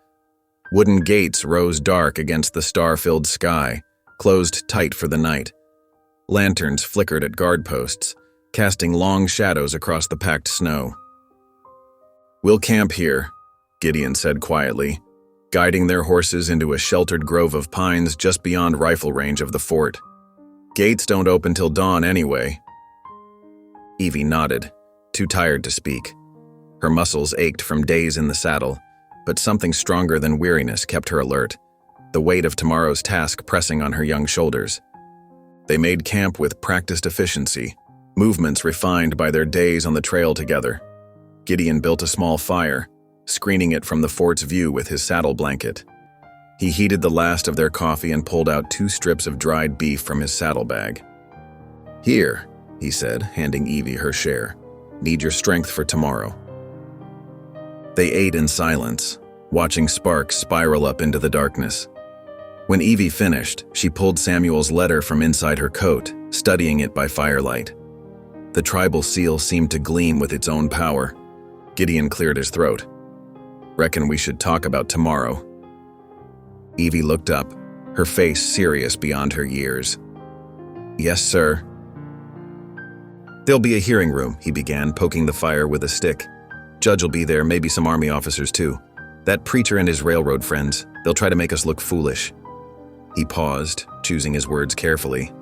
Wooden gates rose dark against the star-filled sky, closed tight for the night. Lanterns flickered at guard posts, casting long shadows across the packed snow. "We'll camp here," Gideon said quietly, guiding their horses into a sheltered grove of pines just beyond rifle range of the fort. "Gates don't open till dawn anyway." Evie nodded, too tired to speak. Her muscles ached from days in the saddle, but something stronger than weariness kept her alert, the weight of tomorrow's task pressing on her young shoulders. They made camp with practiced efficiency, movements refined by their days on the trail together. Gideon built a small fire, screening it from the fort's view with his saddle blanket. He heated the last of their coffee and pulled out 2 strips of dried beef from his saddlebag. "Here," he said, handing Evie her share. "Need your strength for tomorrow." They ate in silence, watching sparks spiral up into the darkness. When Evie finished, she pulled Samuel's letter from inside her coat, studying it by firelight. The tribal seal seemed to gleam with its own power. Gideon cleared his throat. "Reckon we should talk about tomorrow." Evie looked up, her face serious beyond her years. "Yes, sir." "There'll be a hearing room," he began, poking the fire with a stick. "Judge will be there, maybe some army officers too. That preacher and his railroad friends, they'll try to make us look foolish." He paused, choosing his words carefully.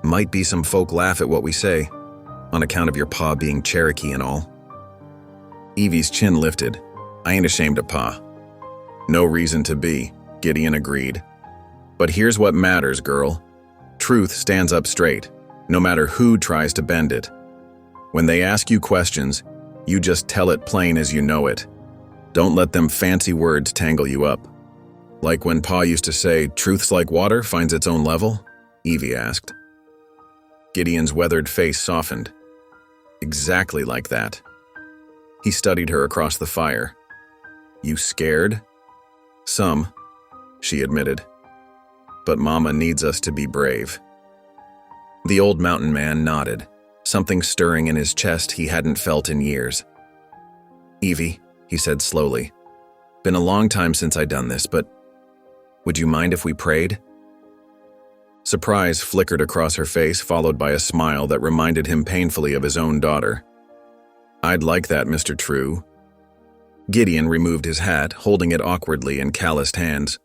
"Might be some folk laugh at what we say, on account of your pa being Cherokee and all." Evie's chin lifted. "I ain't ashamed of pa." "No reason to be," Gideon agreed. "But here's what matters, girl. Truth stands up straight, no matter who tries to bend it. When they ask you questions, you just tell it plain as you know it. Don't let them fancy words tangle you up." "Like when pa used to say, 'Truth's like water, finds its own level'?" Evie asked. Gideon's weathered face softened. "Exactly like that." He studied her across the fire. "You scared?" "Some," she admitted. "But Mama needs us to be brave." The old mountain man nodded, something stirring in his chest he hadn't felt in years. "Evie," he said slowly, "been a long time since I done this, but would you mind if we prayed?" Surprise flickered across her face, followed by a smile that reminded him painfully of his own daughter. "I'd like that, Mr. True." Gideon removed his hat, holding it awkwardly in calloused hands.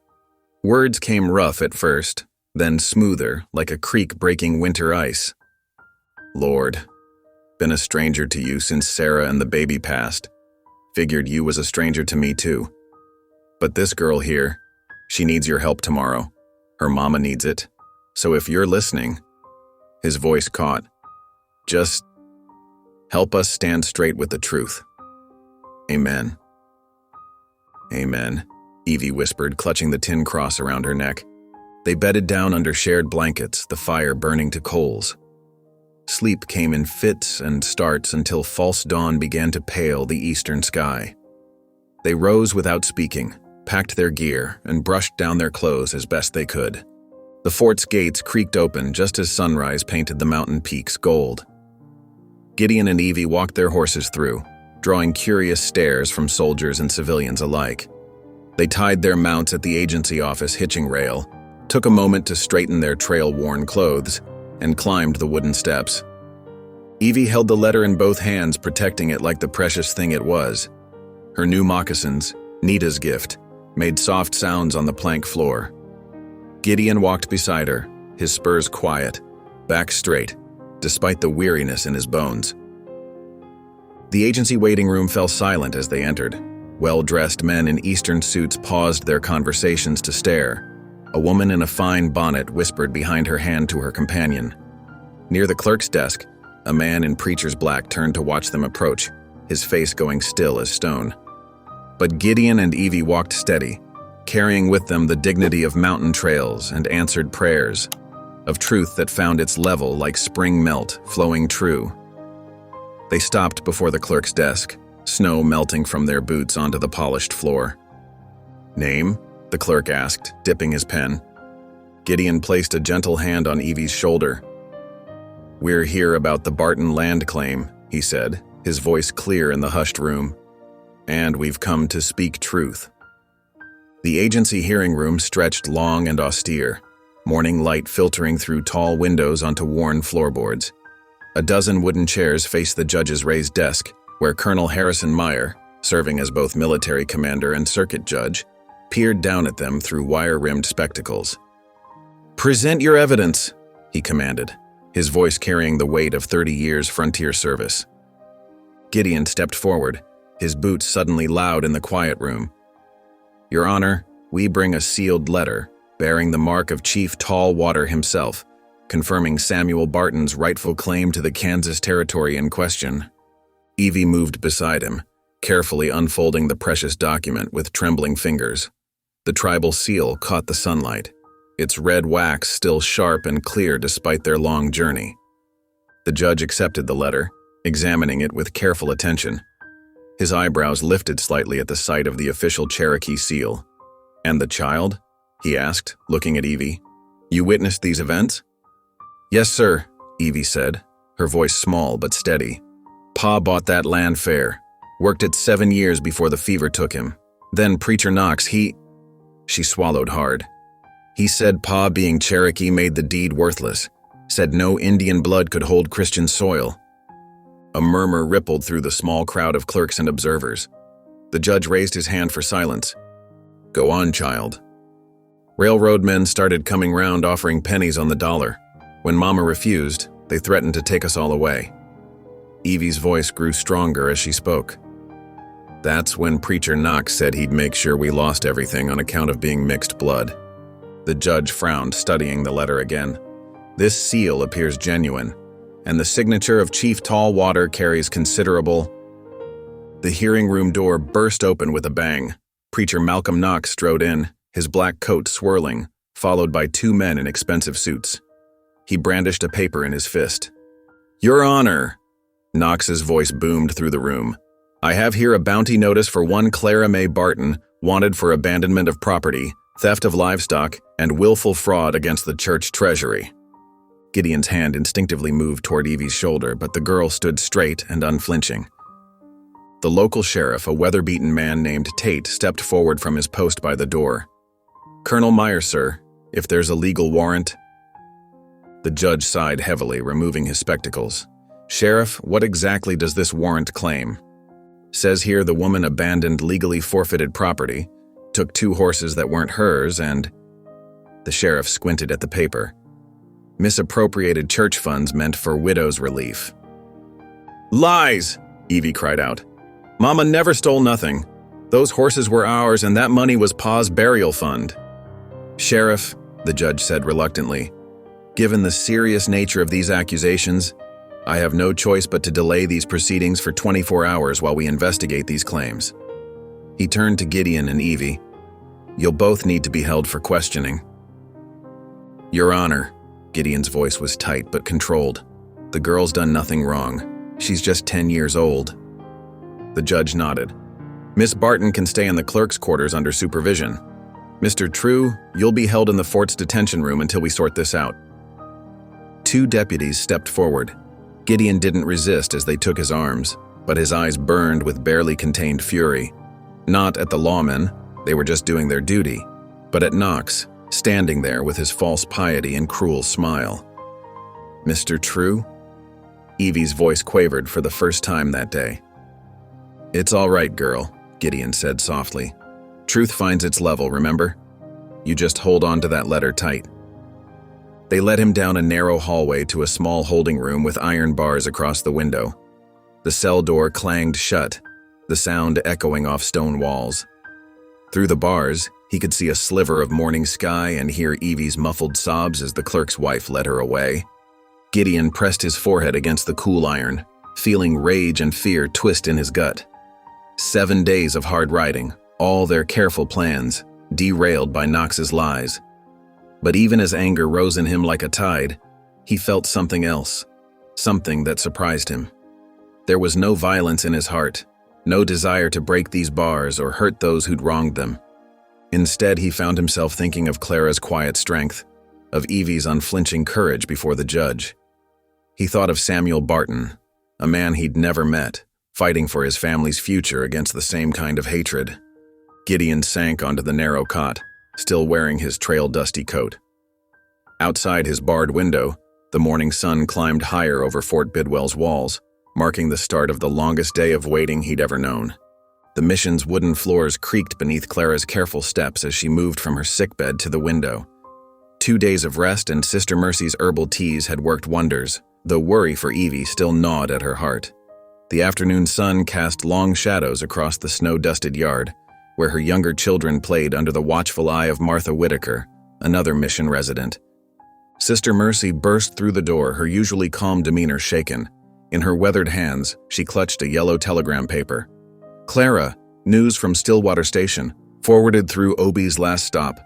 Words came rough at first, then smoother, like a creek breaking winter ice. "Lord, been a stranger to you since Sarah and the baby passed. Figured you was a stranger to me too. But this girl here, she needs your help tomorrow. Her mama needs it. So if you're listening," his voice caught, "just help us stand straight with the truth. Amen." "Amen," Evie whispered, clutching the tin cross around her neck. They bedded down under shared blankets, the fire burning to coals. Sleep came in fits and starts until false dawn began to pale the eastern sky. They rose without speaking, packed their gear, and brushed down their clothes as best they could. The fort's gates creaked open just as sunrise painted the mountain peaks gold. Gideon and Evie walked their horses through, drawing curious stares from soldiers and civilians alike. They tied their mounts at the agency office hitching rail, took a moment to straighten their trail-worn clothes, and climbed the wooden steps. Evie held the letter in both hands, protecting it like the precious thing it was. Her new moccasins, Nita's gift, made soft sounds on the plank floor. Gideon walked beside her, his spurs quiet, back straight, despite the weariness in his bones. The agency waiting room fell silent as they entered. Well-dressed men in Eastern suits paused their conversations to stare. A woman in a fine bonnet whispered behind her hand to her companion. Near the clerk's desk, a man in preacher's black turned to watch them approach, his face going still as stone. But Gideon and Evie walked steady, carrying with them the dignity of mountain trails and answered prayers, of truth that found its level like spring melt flowing true. They stopped before the clerk's desk, snow melting from their boots onto the polished floor. "Name?" the clerk asked, dipping his pen. Gideon placed a gentle hand on Evie's shoulder. "We're here about the Barton land claim," he said, his voice clear in the hushed room. "And we've come to speak truth." The agency hearing room stretched long and austere, morning light filtering through tall windows onto worn floorboards. A dozen wooden chairs faced the judge's raised desk, where Colonel Harrison Meyer, serving as both military commander and circuit judge, peered down at them through wire-rimmed spectacles. "Present your evidence," he commanded, his voice carrying the weight of 30 years frontier service. Gideon stepped forward, his boots suddenly loud in the quiet room. "Your Honor, we bring a sealed letter bearing the mark of Chief Tallwater himself, confirming Samuel Barton's rightful claim to the Kansas territory in question." Evie moved beside him, carefully unfolding the precious document with trembling fingers. The tribal seal caught the sunlight, its red wax still sharp and clear despite their long journey. The judge accepted the letter, examining it with careful attention. His eyebrows lifted slightly at the sight of the official Cherokee seal. "And the child?" he asked, looking at Evie. "You witnessed these events?" "Yes, sir," Evie said, her voice small but steady. "Pa bought that land fair, worked it 7 years before the fever took him. Then Preacher Knox, She swallowed hard. "He said Pa being Cherokee made the deed worthless, said no Indian blood could hold Christian soil." A murmur rippled through the small crowd of clerks and observers. The judge raised his hand for silence. Go on, child. Railroad men started coming round offering pennies on the dollar. When Mama refused, they threatened to take us all away. Evie's voice grew stronger as she spoke. That's when Preacher Knox said he'd make sure we lost everything on account of being mixed blood. The judge frowned, studying the letter again. This seal appears genuine, and the signature of Chief Tallwater carries considerable. The hearing room door burst open with a bang. Preacher Malcolm Knox strode in, his black coat swirling, followed by two men in expensive suits. He brandished a paper in his fist. Your Honor, Knox's voice boomed through the room. I have here a bounty notice for one Clara May Barton, wanted for abandonment of property, theft of livestock, and willful fraud against the church treasury. Gideon's hand instinctively moved toward Evie's shoulder, but the girl stood straight and unflinching. The local sheriff, a weather-beaten man named Tate, stepped forward from his post by the door. Colonel Meyer, sir, if there's a legal warrant. The judge sighed heavily, removing his spectacles. Sheriff, what exactly does this warrant claim? Says here the woman abandoned legally forfeited property, took 2 horses that weren't hers, and… The sheriff squinted at the paper. Misappropriated church funds meant for widows' relief. Lies! Evie cried out. Mama never stole nothing. Those horses were ours, and that money was Pa's burial fund. Sheriff, the judge said reluctantly, given the serious nature of these accusations, I have no choice but to delay these proceedings for 24 hours while we investigate these claims. He turned to Gideon and Evie. You'll both need to be held for questioning. Your Honor, Gideon's voice was tight but controlled. The girl's done nothing wrong. She's just 10 years old. The judge nodded. Miss Barton can stay in the clerk's quarters under supervision. Mr. True, you'll be held in the fort's detention room until we sort this out. 2 deputies stepped forward. Gideon didn't resist as they took his arms, but his eyes burned with barely contained fury. Not at the lawmen, they were just doing their duty, but at Knox, standing there with his false piety and cruel smile. Mr. True? Evie's voice quavered for the first time that day. It's all right, girl, Gideon said softly. Truth finds its level, remember? You just hold on to that letter tight. They led him down a narrow hallway to a small holding room with iron bars across the window. The cell door clanged shut, the sound echoing off stone walls. Through the bars, he could see a sliver of morning sky and hear Evie's muffled sobs as the clerk's wife led her away. Gideon pressed his forehead against the cool iron, feeling rage and fear twist in his gut. 7 days of hard riding, all their careful plans, derailed by Knox's lies. But even as anger rose in him like a tide, he felt something else, something that surprised him. There was no violence in his heart, no desire to break these bars or hurt those who'd wronged them. Instead, he found himself thinking of Clara's quiet strength, of Evie's unflinching courage before the judge. He thought of Samuel Barton, a man he'd never met, fighting for his family's future against the same kind of hatred. Gideon sank onto the narrow cot, still wearing his trail-dusty coat. Outside his barred window, the morning sun climbed higher over Fort Bidwell's walls, marking the start of the longest day of waiting he'd ever known. The mission's wooden floors creaked beneath Clara's careful steps as she moved from her sickbed to the window. 2 days of rest and Sister Mercy's herbal teas had worked wonders, though worry for Evie still gnawed at her heart. The afternoon sun cast long shadows across the snow-dusted yard, where her younger children played under the watchful eye of Martha Whitaker, another mission resident. Sister Mercy burst through the door, her usually calm demeanor shaken. In her weathered hands, she clutched a yellow telegram paper. Clara, news from Stillwater Station, forwarded through Obie's last stop.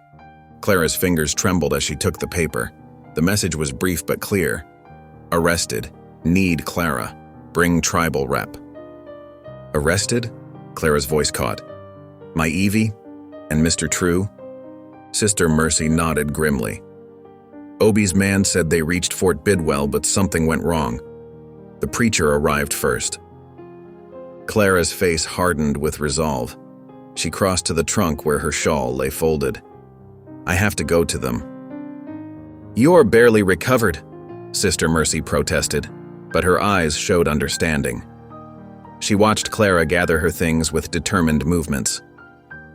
Clara's fingers trembled as she took the paper. The message was brief but clear. Arrested. Need Clara. Bring tribal rep. Arrested? Clara's voice caught. My Evie? And Mr. True? Sister Mercy nodded grimly. Obie's man said they reached Fort Bidwell, but something went wrong. The preacher arrived first. Clara's face hardened with resolve. She crossed to the trunk where her shawl lay folded. I have to go to them. You're barely recovered, Sister Mercy protested, but her eyes showed understanding. She watched Clara gather her things with determined movements.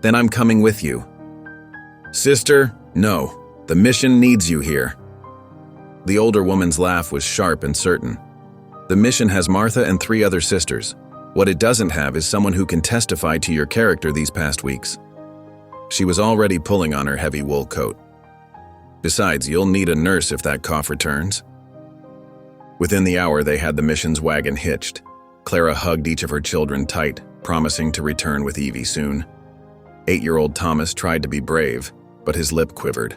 "Then I'm coming with you." "Sister, no. The mission needs you here." The older woman's laugh was sharp and certain. "The mission has Martha and 3 other sisters. What it doesn't have is someone who can testify to your character these past weeks." She was already pulling on her heavy wool coat. "Besides, you'll need a nurse if that cough returns." Within the hour, they had the mission's wagon hitched. Clara hugged each of her children tight, promising to return with Evie soon. 8-year-old Thomas tried to be brave, but his lip quivered.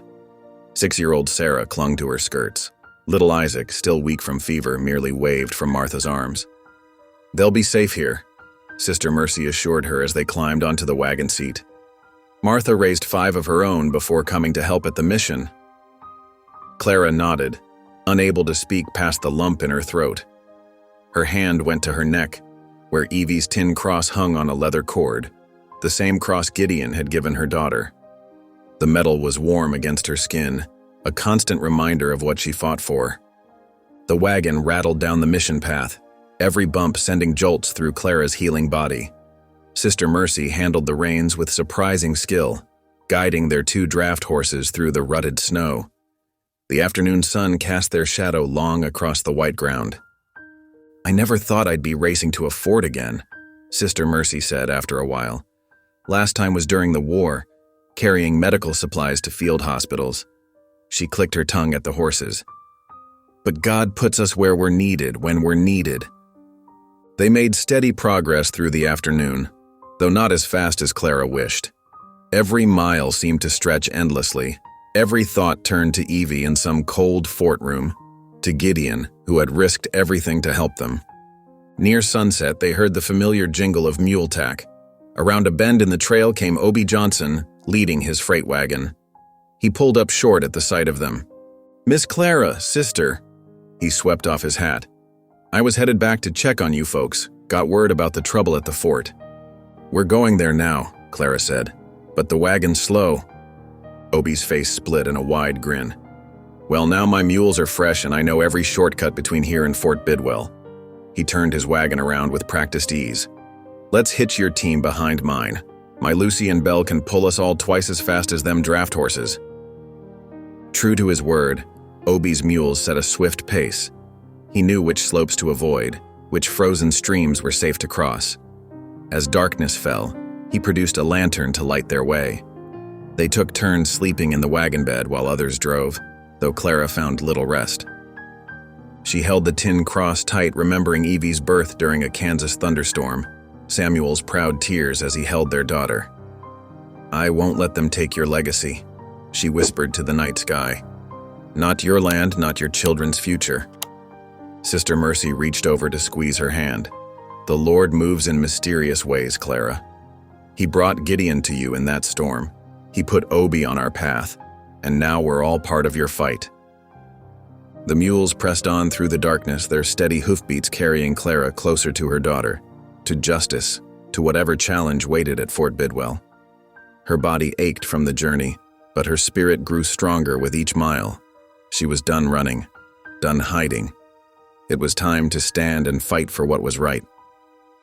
6-year-old Sarah clung to her skirts. Little Isaac, still weak from fever, merely waved from Martha's arms. "They'll be safe here," Sister Mercy assured her as they climbed onto the wagon seat. Martha raised 5 of her own before coming to help at the mission. Clara nodded, unable to speak past the lump in her throat. Her hand went to her neck, where Evie's tin cross hung on a leather cord, the same cross Gideon had given her daughter. The metal was warm against her skin, a constant reminder of what she fought for. The wagon rattled down the mission path, every bump sending jolts through Clara's healing body. Sister Mercy handled the reins with surprising skill, guiding their 2 draft horses through the rutted snow. The afternoon sun cast their shadow long across the white ground. "I never thought I'd be racing to a fort again," Sister Mercy said after a while. "Last time was during the war, carrying medical supplies to field hospitals." She clicked her tongue at the horses. "But God puts us where we're needed when we're needed." They made steady progress through the afternoon, though not as fast as Clara wished. Every mile seemed to stretch endlessly. Every thought turned to Evie in some cold fort room, to Gideon, who had risked everything to help them. Near sunset, they heard the familiar jingle of mule tack. Around a bend in the trail came Obie Johnson, leading his freight wagon. He pulled up short at the sight of them. "Miss Clara, sister." He swept off his hat. "I was headed back to check on you folks. Got word about the trouble at the fort." "We're going there now," Clara said. "But the wagon's slow." Obie's face split in a wide grin. "Well, now my mules are fresh and I know every shortcut between here and Fort Bidwell." He turned his wagon around with practiced ease. "Let's hitch your team behind mine. My Lucy and Belle can pull us all twice as fast as them draft horses." True to his word, Obie's mules set a swift pace. He knew which slopes to avoid, which frozen streams were safe to cross. As darkness fell, he produced a lantern to light their way. They took turns sleeping in the wagon bed while others drove, though Clara found little rest. She held the tin cross tight, remembering Evie's birth during a Kansas thunderstorm, Samuel's proud tears as he held their daughter. "I won't let them take your legacy," she whispered to the night sky. "Not your land, not your children's future." Sister Mercy reached over to squeeze her hand. "The Lord moves in mysterious ways, Clara. He brought Gideon to you in that storm. He put Obie on our path, and now we're all part of your fight." The mules pressed on through the darkness, their steady hoofbeats carrying Clara closer to her daughter, to justice, to whatever challenge waited at Fort Bidwell. Her body ached from the journey, but her spirit grew stronger with each mile. She was done running, done hiding. It was time to stand and fight for what was right.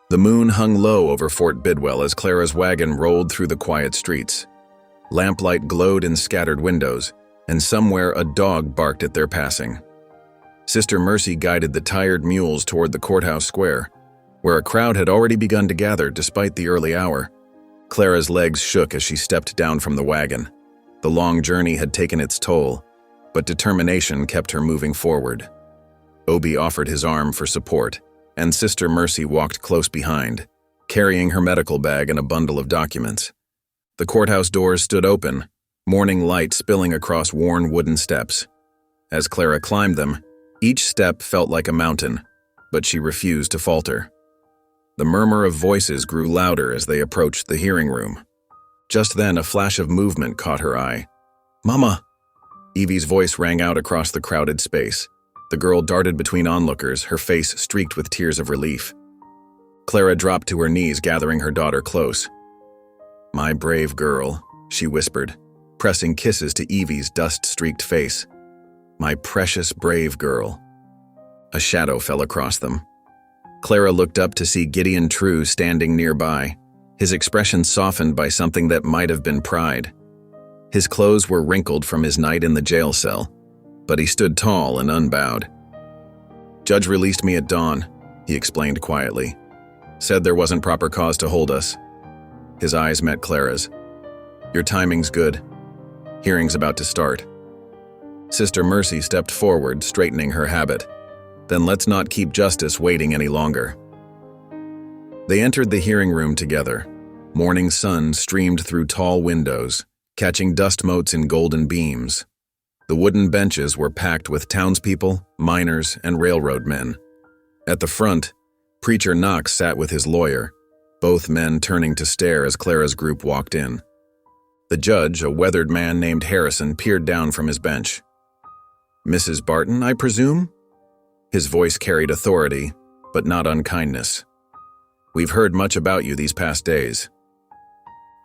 The moon hung low over Fort Bidwell as Clara's wagon rolled through the quiet streets. Lamplight glowed in scattered windows, and somewhere a dog barked at their passing. Sister Mercy guided the tired mules toward the courthouse square, where a crowd had already begun to gather despite the early hour. Clara's legs shook as she stepped down from the wagon. The long journey had taken its toll, but determination kept her moving forward. Obie offered his arm for support, and Sister Mercy walked close behind, carrying her medical bag and a bundle of documents. The courthouse doors stood open, morning light spilling across worn wooden steps. As Clara climbed them, each step felt like a mountain, but she refused to falter. The murmur of voices grew louder as they approached the hearing room. Just then, a flash of movement caught her eye. "Mama!" Evie's voice rang out across the crowded space. The girl darted between onlookers, her face streaked with tears of relief. Clara dropped to her knees, gathering her daughter close. "My brave girl," she whispered, pressing kisses to Evie's dust-streaked face. "My precious, brave girl." A shadow fell across them. Clara looked up to see Gideon True standing nearby, his expression softened by something that might have been pride. His clothes were wrinkled from his night in the jail cell, but he stood tall and unbowed. "Judge released me at dawn," he explained quietly. "Said there wasn't proper cause to hold us." His eyes met Clara's. "Your timing's good. Hearing's about to start." Sister Mercy stepped forward, straightening her habit. "Then let's not keep justice waiting any longer." They entered the hearing room together. Morning sun streamed through tall windows, catching dust motes in golden beams. The wooden benches were packed with townspeople, miners, and railroad men. At the front, Preacher Knox sat with his lawyer, both men turning to stare as Clara's group walked in. The judge, a weathered man named Harrison, peered down from his bench. "Mrs. Barton, I presume?" His voice carried authority, but not unkindness. "We've heard much about you these past days."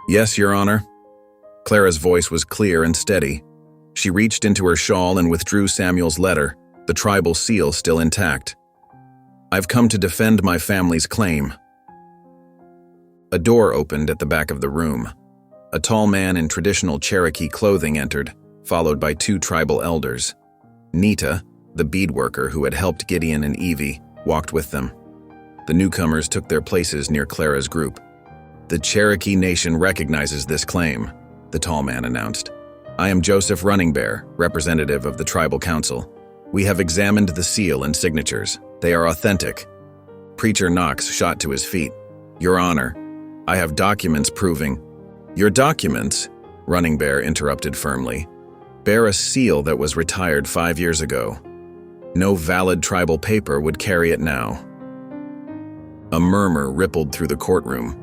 "Yes, Your Honor." Clara's voice was clear and steady. She reached into her shawl and withdrew Samuel's letter, the tribal seal still intact. "I've come to defend my family's claim." A door opened at the back of the room. A tall man in traditional Cherokee clothing entered, followed by two tribal elders. Nita, the beadworker who had helped Gideon and Evie, walked with them. The newcomers took their places near Clara's group. "The Cherokee Nation recognizes this claim," the tall man announced. "I am Joseph Running Bear, representative of the Tribal Council. We have examined the seal and signatures. They are authentic." Preacher Knox shot to his feet. "Your Honor, I have documents proving—" "Your documents," Running Bear interrupted firmly, "bear a seal that was retired 5 years ago. No valid tribal paper would carry it now." A murmur rippled through the courtroom.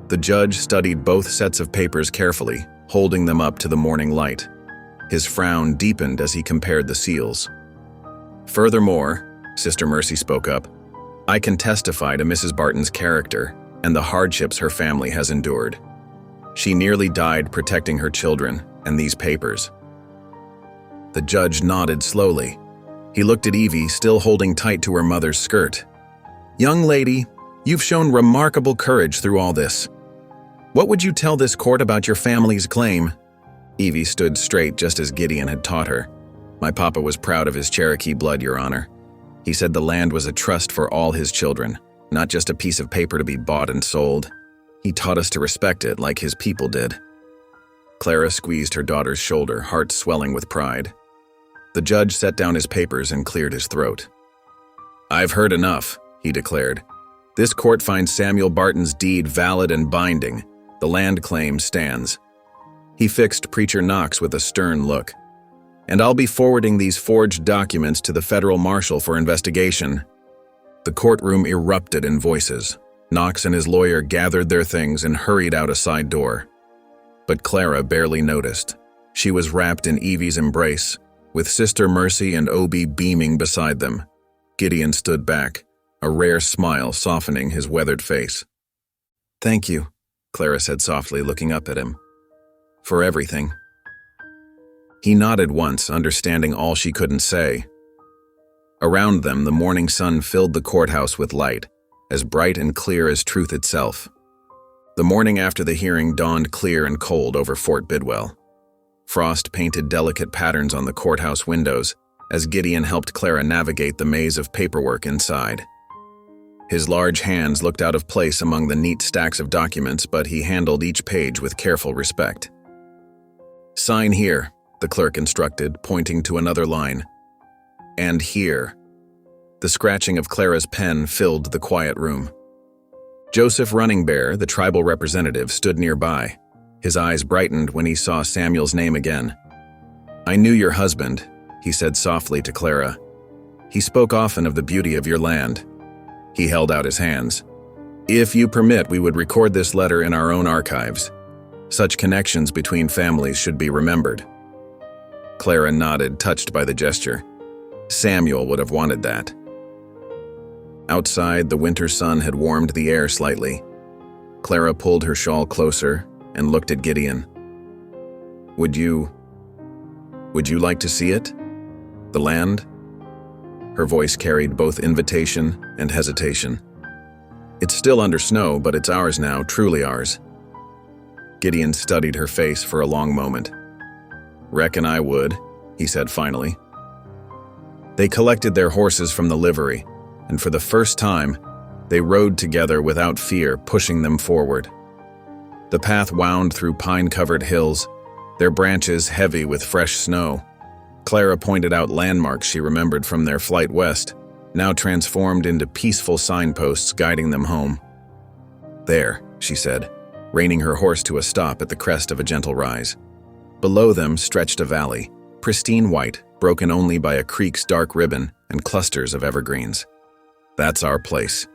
The judge studied both sets of papers carefully, holding them up to the morning light. His frown deepened as he compared the seals. "Furthermore," Sister Mercy spoke up, "I can testify to Mrs. Barton's character and the hardships her family has endured. She nearly died protecting her children and these papers." The judge nodded slowly. He looked at Evie, still holding tight to her mother's skirt. "Young lady, you've shown remarkable courage through all this. What would you tell this court about your family's claim?" Evie stood straight just as Gideon had taught her. "My papa was proud of his Cherokee blood, Your Honor. He said the land was a trust for all his children, not just a piece of paper to be bought and sold. He taught us to respect it like his people did." Clara squeezed her daughter's shoulder, heart swelling with pride. The judge set down his papers and cleared his throat. "I've heard enough," he declared. "This court finds Samuel Barton's deed valid and binding. The land claim stands." He fixed Preacher Knox with a stern look. "And I'll be forwarding these forged documents to the federal marshal for investigation." The courtroom erupted in voices. Knox and his lawyer gathered their things and hurried out a side door. But Clara barely noticed. She was wrapped in Evie's embrace, with Sister Mercy and Obi beaming beside them. Gideon stood back, a rare smile softening his weathered face. "Thank you," Clara said softly, looking up at him. "For everything." He nodded once, understanding all she couldn't say. Around them, the morning sun filled the courthouse with light, as bright and clear as truth itself. The morning after the hearing dawned clear and cold over Fort Bidwell. Frost painted delicate patterns on the courthouse windows as Gideon helped Clara navigate the maze of paperwork inside. His large hands looked out of place among the neat stacks of documents, but he handled each page with careful respect. "Sign here," the clerk instructed, pointing to another line. "And here." The scratching of Clara's pen filled the quiet room. Joseph Running Bear, the tribal representative, stood nearby. His eyes brightened when he saw Samuel's name again. "I knew your husband," he said softly to Clara. "He spoke often of the beauty of your land." He held out his hands. "If you permit, we would record this letter in our own archives. Such connections between families should be remembered." Clara nodded, touched by the gesture. Samuel would have wanted that. Outside, the winter sun had warmed the air slightly. Clara pulled her shawl closer and looked at Gideon. Would you like to see it? The land?" Her voice carried both invitation and hesitation. It's still under snow, but it's ours now, truly ours. Gideon studied her face for a long moment. Reckon I would, he said finally. They collected their horses from the livery, and for the first time, they rode together without fear, pushing them forward. The path wound through pine-covered hills, their branches heavy with fresh snow. Clara pointed out landmarks she remembered from their flight west, now transformed into peaceful signposts guiding them home. There, she said, reining her horse to a stop at the crest of a gentle rise. Below them stretched a valley, pristine white, broken only by a creek's dark ribbon and clusters of evergreens. That's our place.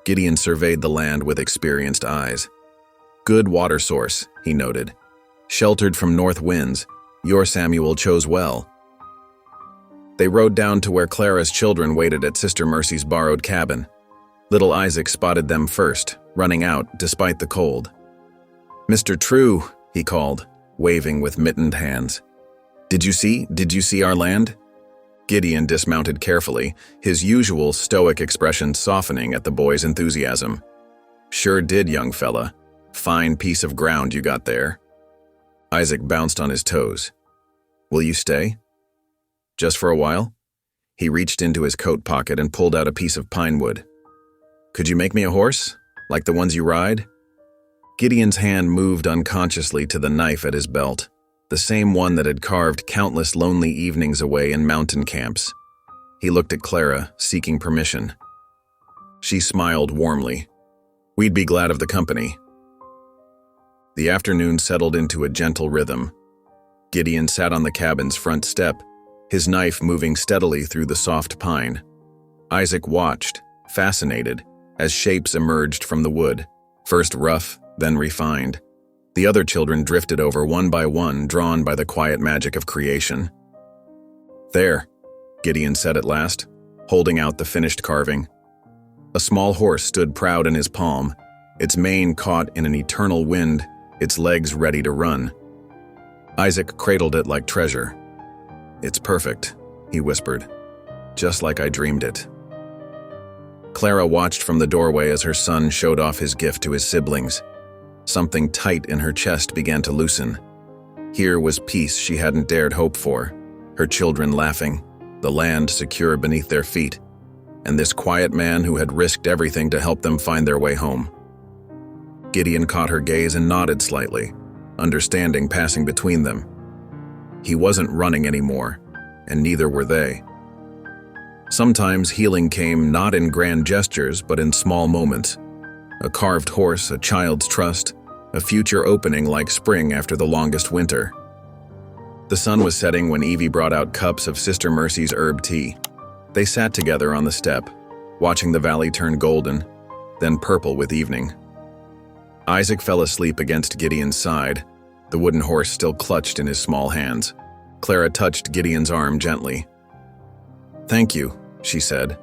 Gideon surveyed the land with experienced eyes. Good water source, he noted. Sheltered from north winds, your Samuel chose well. They rode down to where Clara's children waited at Sister Mercy's borrowed cabin. Little Isaac spotted them first, running out despite the cold. "Mr. True," he called, waving with mittened hands. Did you see our land?" Gideon dismounted carefully, his usual stoic expression softening at the boy's enthusiasm. "Sure did, young fella. Fine piece of ground you got there." Isaac bounced on his toes. "Will you stay?" "Just for a while?" He reached into his coat pocket and pulled out a piece of pine wood. "Could you make me a horse, like the ones you ride?" Gideon's hand moved unconsciously to the knife at his belt, the same one that had carved countless lonely evenings away in mountain camps. He looked at Clara, seeking permission. She smiled warmly. "We'd be glad of the company." The afternoon settled into a gentle rhythm. Gideon sat on the cabin's front step, his knife moving steadily through the soft pine. Isaac watched, fascinated, as shapes emerged from the wood, first rough, then refined. The other children drifted over one by one, drawn by the quiet magic of creation. "There," Gideon said at last, holding out the finished carving. A small horse stood proud in his palm, its mane caught in an eternal wind, its legs ready to run. Isaac cradled it like treasure. "It's perfect," he whispered, "just like I dreamed it." Clara watched from the doorway as her son showed off his gift to his siblings. Something tight in her chest began to loosen. Here was peace she hadn't dared hope for, her children laughing, the land secure beneath their feet, and this quiet man who had risked everything to help them find their way home. Gideon caught her gaze and nodded slightly, understanding passing between them. He wasn't running anymore, and neither were they. Sometimes healing came not in grand gestures, but in small moments. A carved horse, a child's trust, a future opening like spring after the longest winter. The sun was setting when Evie brought out cups of Sister Mercy's herb tea. They sat together on the step, watching the valley turn golden, then purple with evening. Isaac fell asleep against Gideon's side, the wooden horse still clutched in his small hands. Clara touched Gideon's arm gently. "Thank you," she said,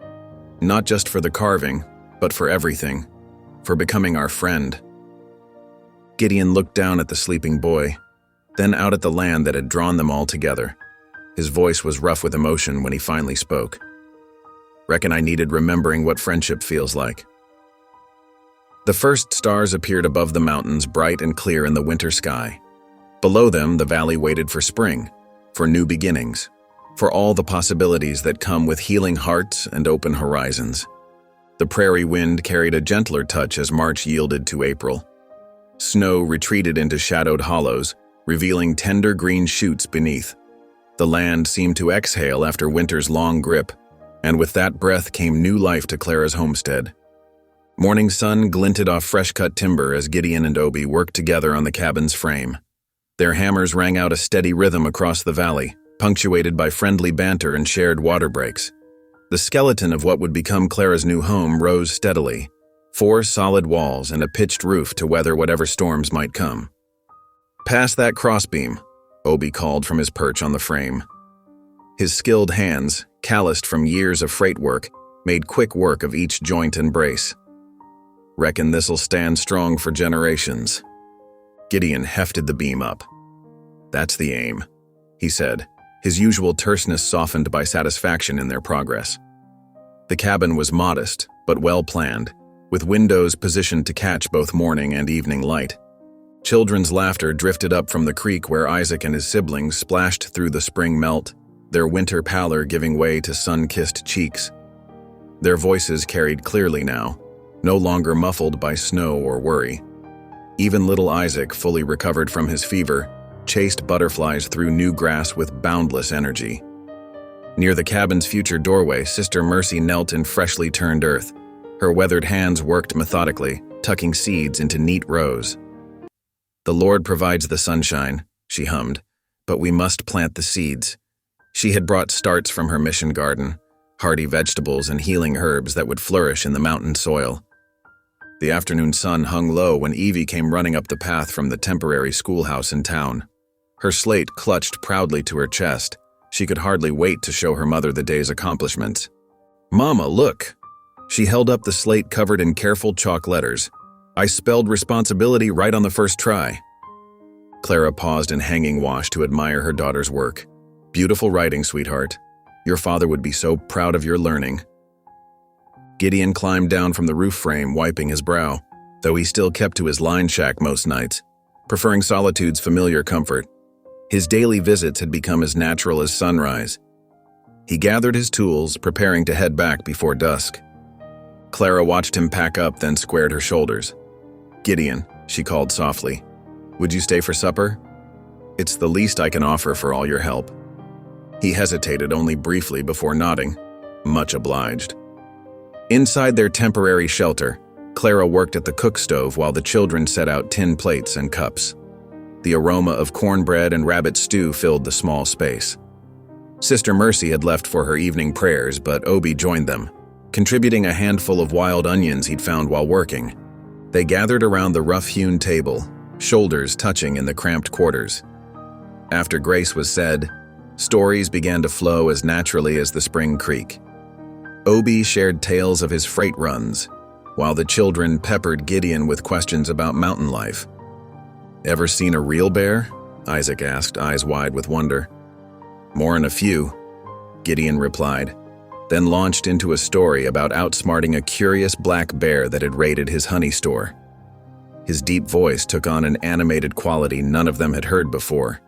"not just for the carving, but for everything. For becoming our friend." Gideon looked down at the sleeping boy, then out at the land that had drawn them all together. His voice was rough with emotion when he finally spoke. "Reckon I needed remembering what friendship feels like." The first stars appeared above the mountains, bright and clear in the winter sky. Below them, the valley waited for spring, for new beginnings, for all the possibilities that come with healing hearts and open horizons. The prairie wind carried a gentler touch as March yielded to April. Snow retreated into shadowed hollows, revealing tender green shoots beneath. The land seemed to exhale after winter's long grip, and with that breath came new life to Clara's homestead. Morning sun glinted off fresh-cut timber as Gideon and Obi worked together on the cabin's frame. Their hammers rang out a steady rhythm across the valley, punctuated by friendly banter and shared water breaks. The skeleton of what would become Clara's new home rose steadily, 4 solid walls and a pitched roof to weather whatever storms might come. "Pass that crossbeam," Obi called from his perch on the frame. His skilled hands, calloused from years of freight work, made quick work of each joint and brace. "Reckon this'll stand strong for generations." Gideon hefted the beam up. "That's the aim," he said, his usual terseness softened by satisfaction in their progress. The cabin was modest, but well planned. with windows positioned to catch both morning and evening light. Children's laughter drifted up from the creek where Isaac and his siblings splashed through the spring melt, their winter pallor giving way to sun-kissed cheeks. Their voices carried clearly now, no longer muffled by snow or worry. Even little Isaac, fully recovered from his fever, chased butterflies through new grass with boundless energy. Near the cabin's future doorway, Sister Mercy knelt in freshly turned earth. Her weathered hands worked methodically, tucking seeds into neat rows. "The Lord provides the sunshine," she hummed, "but we must plant the seeds." She had brought starts from her mission garden, hardy vegetables and healing herbs that would flourish in the mountain soil. The afternoon sun hung low when Evie came running up the path from the temporary schoolhouse in town. Her slate clutched proudly to her chest. She could hardly wait to show her mother the day's accomplishments. "Mama, look!" She held up the slate covered in careful chalk letters. "I spelled responsibility right on the first try." Clara paused in hanging wash to admire her daughter's work. "Beautiful writing, sweetheart. Your father would be so proud of your learning." Gideon climbed down from the roof frame, wiping his brow, though he still kept to his line shack most nights, preferring solitude's familiar comfort. His daily visits had become as natural as sunrise. He gathered his tools, preparing to head back before dusk. Clara watched him pack up, then squared her shoulders. "Gideon," she called softly, "would you stay for supper? It's the least I can offer for all your help." He hesitated only briefly before nodding, much obliged. Inside their temporary shelter, Clara worked at the cook stove while the children set out tin plates and cups. The aroma of cornbread and rabbit stew filled the small space. Sister Mercy had left for her evening prayers, but Obi joined them, contributing a handful of wild onions he'd found while working. They gathered around the rough-hewn table, shoulders touching in the cramped quarters. After grace was said, stories began to flow as naturally as the spring creek. Obi shared tales of his freight runs, while the children peppered Gideon with questions about mountain life. "Ever seen a real bear?" Isaac asked, eyes wide with wonder. "More'n a few," Gideon replied, then launched into a story about outsmarting a curious black bear that had raided his honey store. His deep voice took on an animated quality none of them had heard before,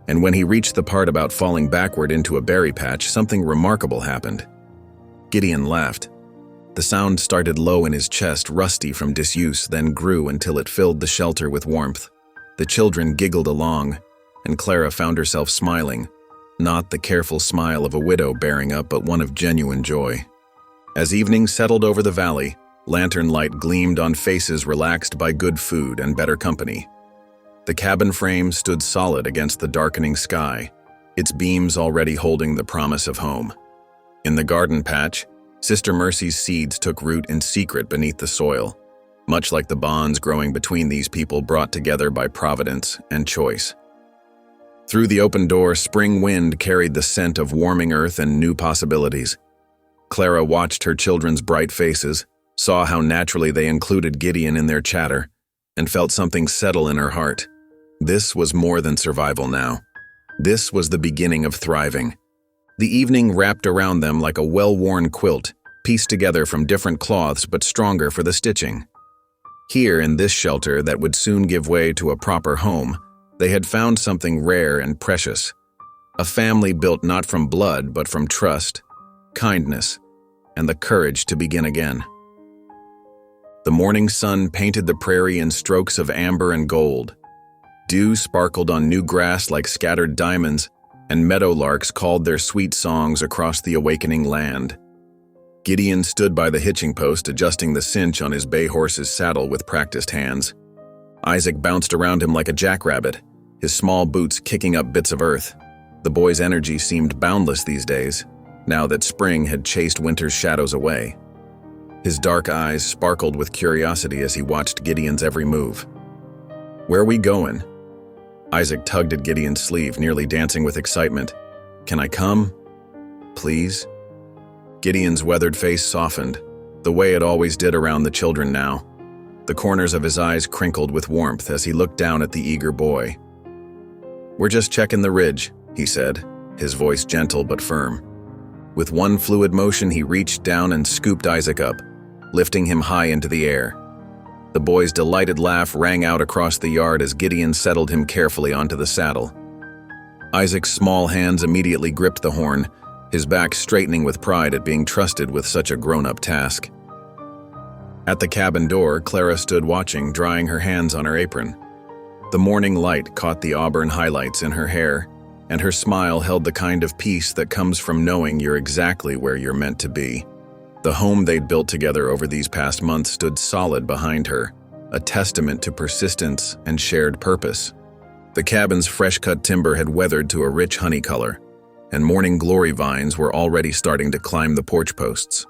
and when he reached the part about falling backward into a berry patch, something remarkable happened. Gideon laughed. The sound started low in his chest, rusty from disuse, then grew until it filled the shelter with warmth. The children giggled along, and Clara found herself smiling, not the careful smile of a widow bearing up, but one of genuine joy. As evening settled over the valley, lantern light gleamed on faces relaxed by good food and better company. The cabin frame stood solid against the darkening sky, its beams already holding the promise of home. In the garden patch, Sister Mercy's seeds took root in secret beneath the soil, much like the bonds growing between these people brought together by providence and choice. Through the open door, spring wind carried the scent of warming earth and new possibilities. Clara watched her children's bright faces, saw how naturally they included Gideon in their chatter, and felt something settle in her heart. This was more than survival now. This was the beginning of thriving. The evening wrapped around them like a well-worn quilt, pieced together from different cloths but stronger for the stitching. Here, in this shelter that would soon give way to a proper home, they had found something rare and precious. A family built not from blood but from trust, kindness, and the courage to begin again. The morning sun painted the prairie in strokes of amber and gold. Dew sparkled on new grass like scattered diamonds, and meadowlarks called their sweet songs across the awakening land. Gideon stood by the hitching post, adjusting the cinch on his bay horse's saddle with practiced hands. Isaac bounced around him like a jackrabbit, his small boots kicking up bits of earth. The boy's energy seemed boundless these days, now that spring had chased winter's shadows away. His dark eyes sparkled with curiosity as he watched Gideon's every move. "Where are we going?" Isaac tugged at Gideon's sleeve, nearly dancing with excitement. "Can I come? Please?" Gideon's weathered face softened, the way it always did around the children now. The corners of his eyes crinkled with warmth as he looked down at the eager boy. "We're just checking the ridge," he said, his voice gentle but firm. With one fluid motion, he reached down and scooped Isaac up. lifting him high into the air. The boy's delighted laugh rang out across the yard as Gideon settled him carefully onto the saddle. Isaac's small hands immediately gripped the horn, his back straightening with pride at being trusted with such a grown-up task. At the cabin door, Clara stood watching, drying her hands on her apron. The morning light caught the auburn highlights in her hair, and her smile held the kind of peace that comes from knowing you're exactly where you're meant to be. The home they'd built together over these past months stood solid behind her, a testament to persistence and shared purpose. The cabin's fresh-cut timber had weathered to a rich honey color, and morning glory vines were already starting to climb the porch posts.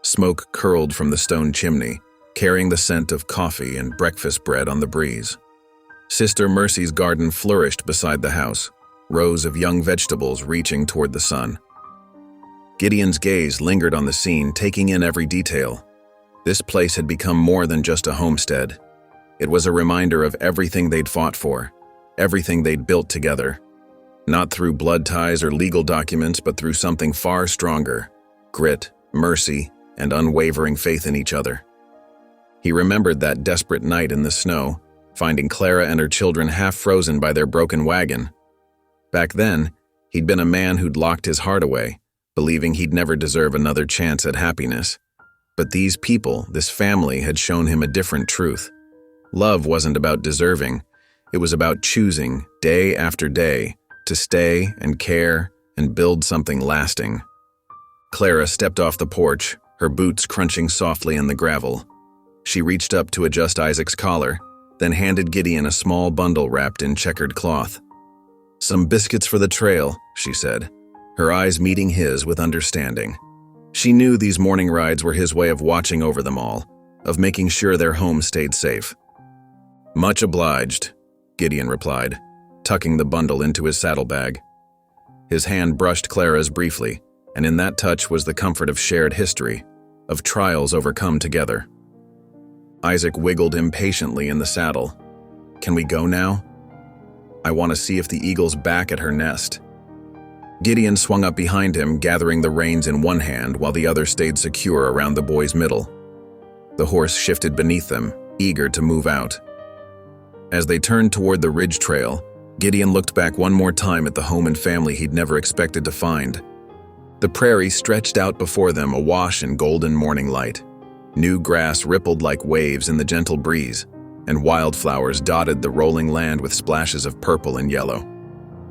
Smoke curled from the stone chimney, carrying the scent of coffee and breakfast bread on the breeze. Sister Mercy's garden flourished beside the house, rows of young vegetables reaching toward the sun. Gideon's gaze lingered on the scene, taking in every detail. This place had become more than just a homestead. It was a reminder of everything they'd fought for, everything they'd built together. Not through blood ties or legal documents, but through something far stronger: grit, mercy, and unwavering faith in each other. He remembered that desperate night in the snow, finding Clara and her children half frozen by their broken wagon. Back then, he'd been a man who'd locked his heart away, believing he'd never deserve another chance at happiness. But these people, this family, had shown him a different truth. Love wasn't about deserving. It was about choosing, day after day, to stay and care and build something lasting. Clara stepped off the porch, her boots crunching softly in the gravel. She reached up to adjust Isaac's collar, then handed Gideon a small bundle wrapped in checkered cloth. "Some biscuits for the trail," she said, her eyes meeting his with understanding. She knew these morning rides were his way of watching over them all, of making sure their home stayed safe. "Much obliged," Gideon replied, tucking the bundle into his saddlebag. His hand brushed Clara's briefly, and in that touch was the comfort of shared history, of trials overcome together. Isaac wiggled impatiently in the saddle. "Can we go now? I want to see if the eagle's back at her nest." Gideon swung up behind him, gathering the reins in one hand while the other stayed secure around the boy's middle. The horse shifted beneath them, eager to move out. As they turned toward the ridge trail, Gideon looked back one more time at the home and family he'd never expected to find. The prairie stretched out before them, awash in golden morning light. New grass rippled like waves in the gentle breeze, and wildflowers dotted the rolling land with splashes of purple and yellow.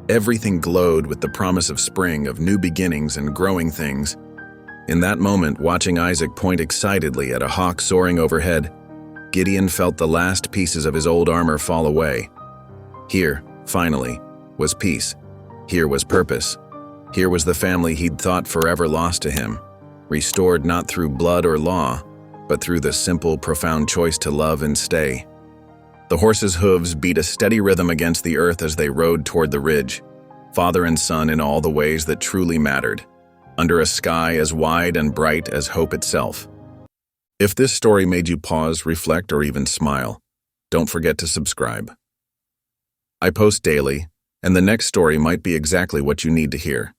Everything glowed with the promise of spring, of new beginnings and growing things. In that moment, watching Isaac point excitedly at a hawk soaring overhead, Gideon felt the last pieces of his old armor fall away. Here, finally, was peace. Here was purpose. Here was the family he'd thought forever lost to him, restored not through blood or law, but through the simple, profound choice to love and stay. The horses' hooves beat a steady rhythm against the earth as they rode toward the ridge, father and son in all the ways that truly mattered, under a sky as wide and bright as hope itself. If this story made you pause, reflect, or even smile, don't forget to subscribe. I post daily, and the next story might be exactly what you need to hear.